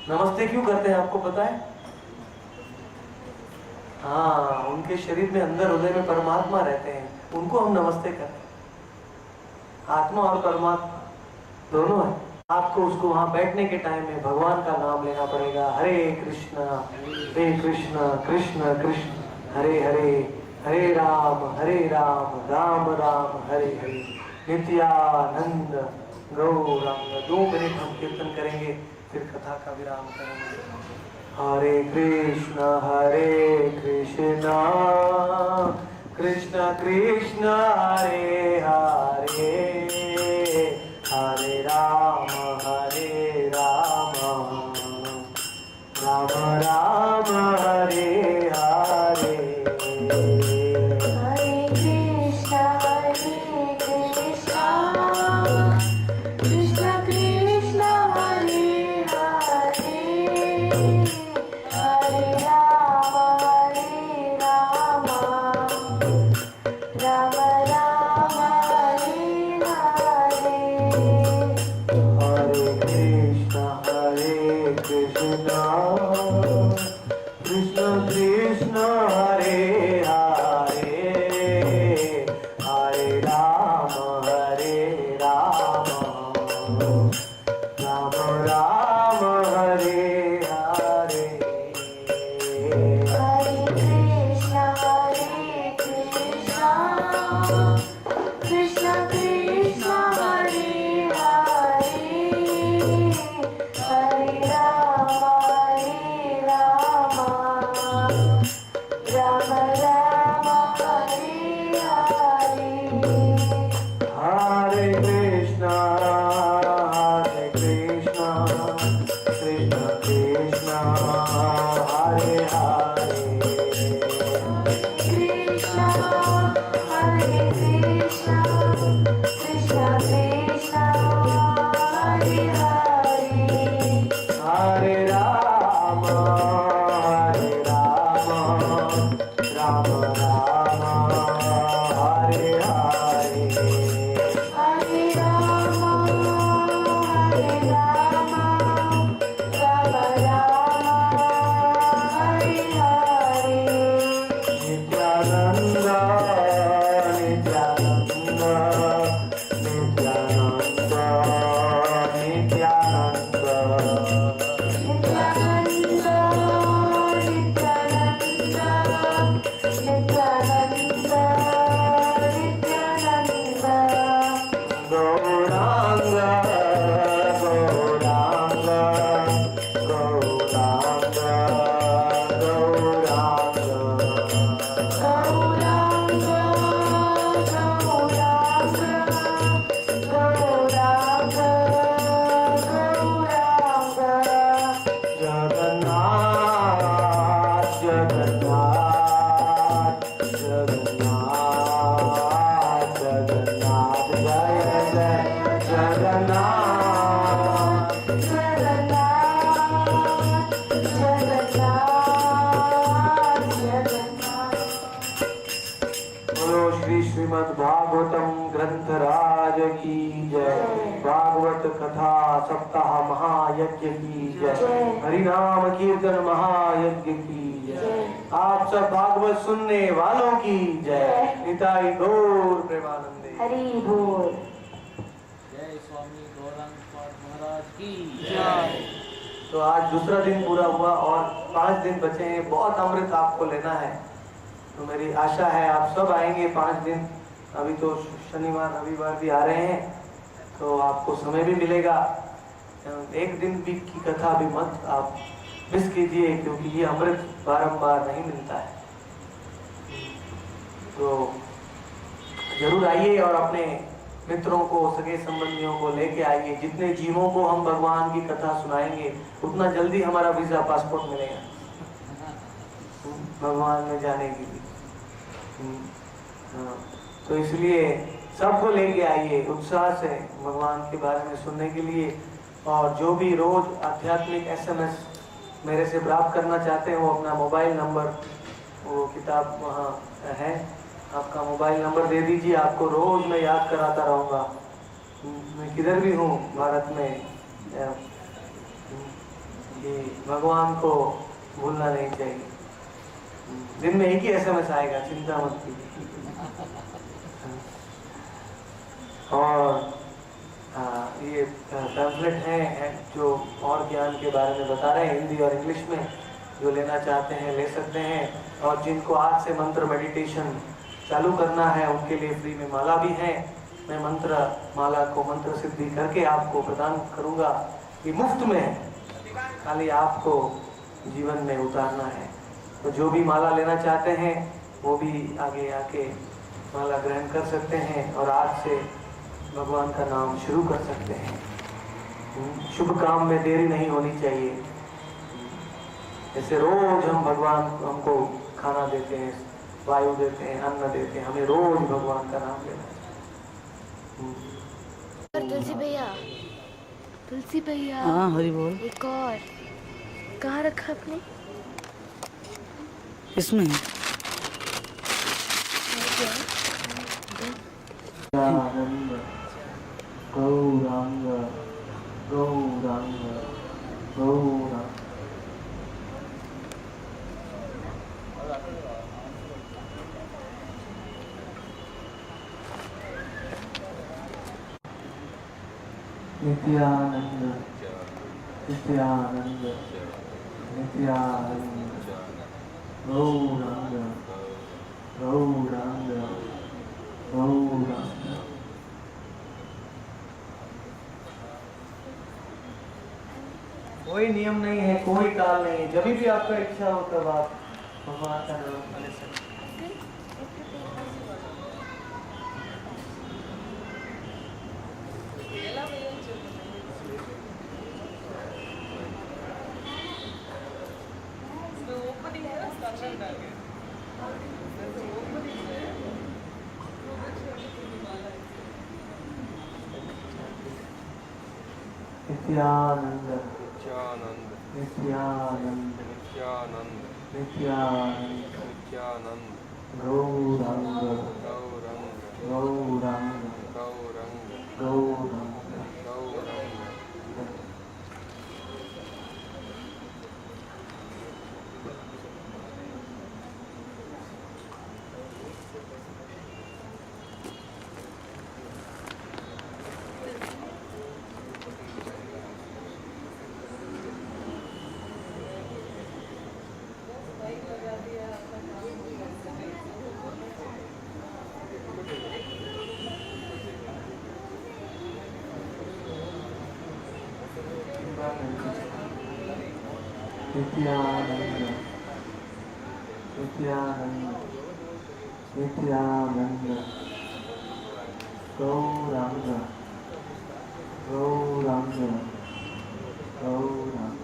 नमस्ते क्यों करते हैं आपको पता है? हाँ, उनके शरीर में अंदर हृदय में परमात्मा रहते हैं, उनको हम नमस्ते करते हैं। आत्मा और परमात्मा दोनों है। आपको उसको वहां बैठने के टाइम में भगवान का नाम लेना पड़ेगा। हरे कृष्ण कृष्ण कृष्ण हरे हरे, हरे राम राम राम हरे हरे, नित्यानंद गौरांग। 2 मिनट हम कीर्तन करेंगे, फिर कथा का विराम करेंगे। हरे कृष्ण कृष्ण कृष्ण हरे हरे, हरे राम राम राम हरे हरे। हरे कृष्ण कृष्ण कृष्ण हरे हरे, हरे राम राम राम हरे हरे। हरे कृष्ण कृष्ण कृष्ण हरे हरे, हरे राम राम राम हरे हरे। हरे कृष्ण कृष्ण कृष्ण हरे हरे, हरे राम राम राम हरे हरे। हरे कृष्ण कृष्ण कृष्ण हरे हरे, कृष्ण हरे कृष्ण कृष्ण कृष्ण हरे हरे, हरे राम राम राम हरे हरे। हरे राम राम राम हरे हरे। नित्यानंद नित्यानंद नित्यानंद नित्यानंद। नित्यानंद नित्यानंद नित्यानंद नित्यानंद। गौरांग गौरांग गौरांग गौरांग। गौरांग गौरांग गौरांग गौरांग। जगन्नाथ जगन्नाथ जगन्नाथ जगन्नाथ, जय जय जगन्नाथ। जगन्नाथ जगन्नाथ जगन्नाथ। बोलो श्री श्रीमद् भागवतम ग्रंथराज की जय। भागवत कथा सप्ताह महायज्ञ की जय। हरिनाम कीर्तन महायज्ञ की जय। आप सब भागवत सुनने वालों की जय। निताई गौर प्रेमानंदे। हरि बोल। जय स्वामी गौरांग महाराज की जय। तो आज दूसरा दिन पूरा हुआ और 5 दिन बचे हैं। बहुत अमृत आपको लेना है, तो मेरी आशा है आप सब आएंगे 5 दिन। अभी तो शनिवार रविवार भी आ रहे हैं, तो आपको समय भी मिलेगा। एक दिन भी की कथा भी मत आप मिस कीजिए, क्योंकि ये अमृत बारंबार नहीं मिलता है। तो जरूर आइए और अपने मित्रों को, सगे संबंधियों को लेके आइए। जितने जीवों को हम भगवान की कथा सुनाएंगे उतना जल्दी हमारा वीजा पासपोर्ट मिलेगा भगवान में जाने के लिए। हाँ, तो इसलिए सबको लेके आइए उत्साह से भगवान के बारे में सुनने के लिए। और जो भी रोज आध्यात्मिक SMS मेरे से प्राप्त करना चाहते हैं वो अपना मोबाइल नंबर, वो किताब वहाँ है, आपका मोबाइल नंबर दे दीजिए। आपको रोज मैं याद कराता रहूँगा। मैं किधर भी हूँ भारत में, ये भगवान को भूलना नहीं चाहिए। दिन में एक ही SMS आएगा, चिंता मत कीजिए। और ये पैम्फलेट हैं जो और ज्ञान के बारे में बता रहे हैं, हिंदी और इंग्लिश में। जो लेना चाहते हैं ले सकते हैं। और जिनको आज से मंत्र मेडिटेशन चालू करना है उनके लिए फ्री में माला भी है। मैं मंत्र माला को मंत्र सिद्धि करके आपको प्रदान करूंगा। ये मुफ्त में है, खाली आपको जीवन में उतारना है। तो जो भी माला लेना चाहते हैं वो भी आगे आके माला ग्रहण कर सकते हैं और आज से भगवान का नाम शुरू कर सकते हैं। शुभ काम में देरी नहीं होनी चाहिए। जैसे रोज हम भगवान हमको खाना देते हैं, वायु देते हैं, अन्न देते हैं, हमें रोज भगवान का नाम लेना चाहिए। तुलसी भैया, तुलसी भैया। हाँ हरि बोल। एक और कहाँ रखा आपने? इसमें आनंद गौरांग गौरांग गौरांग। नित्यानंद नित्यानंद नित्यानंद गौरांग गौरांग गौरांग। कोई नियम नहीं है, कोई काल नहीं है। जब भी आपका इच्छा हो तब आप भगवान का नाम ले सकते हैं। Nityanand Nityanand Nityanand Nityanand Nityanand Nityanand Gaurang Gaurang Gaurang Gaurang Gaurang. Gaurang. Nityanand Nityanand Nityanand Gaurang Gaurang Gaurang.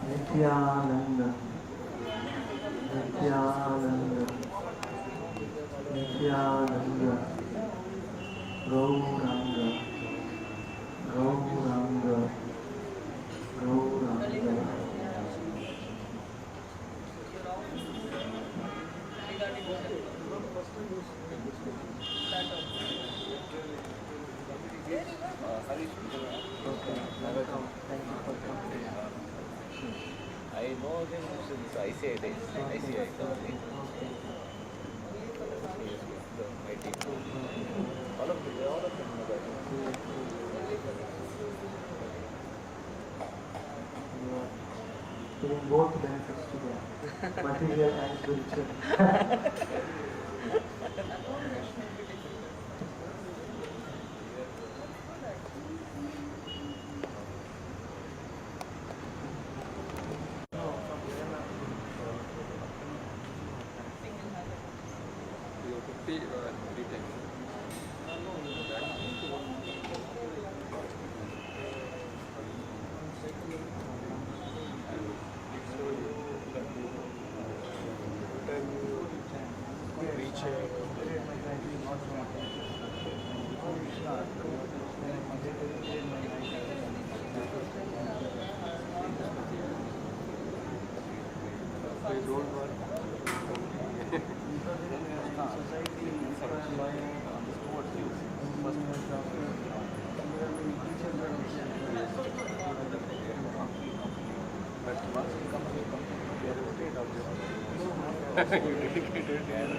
Nityanand Nityanand Nityanand Gaurang Gaurang Gaurang. I know him since ICI days. ICI company. He is with my team. All of them know that. Giving both benefits to them, material and spiritual. You have to pay 3 times. They don't work. But once you come to a company, you are a state object. You dedicated and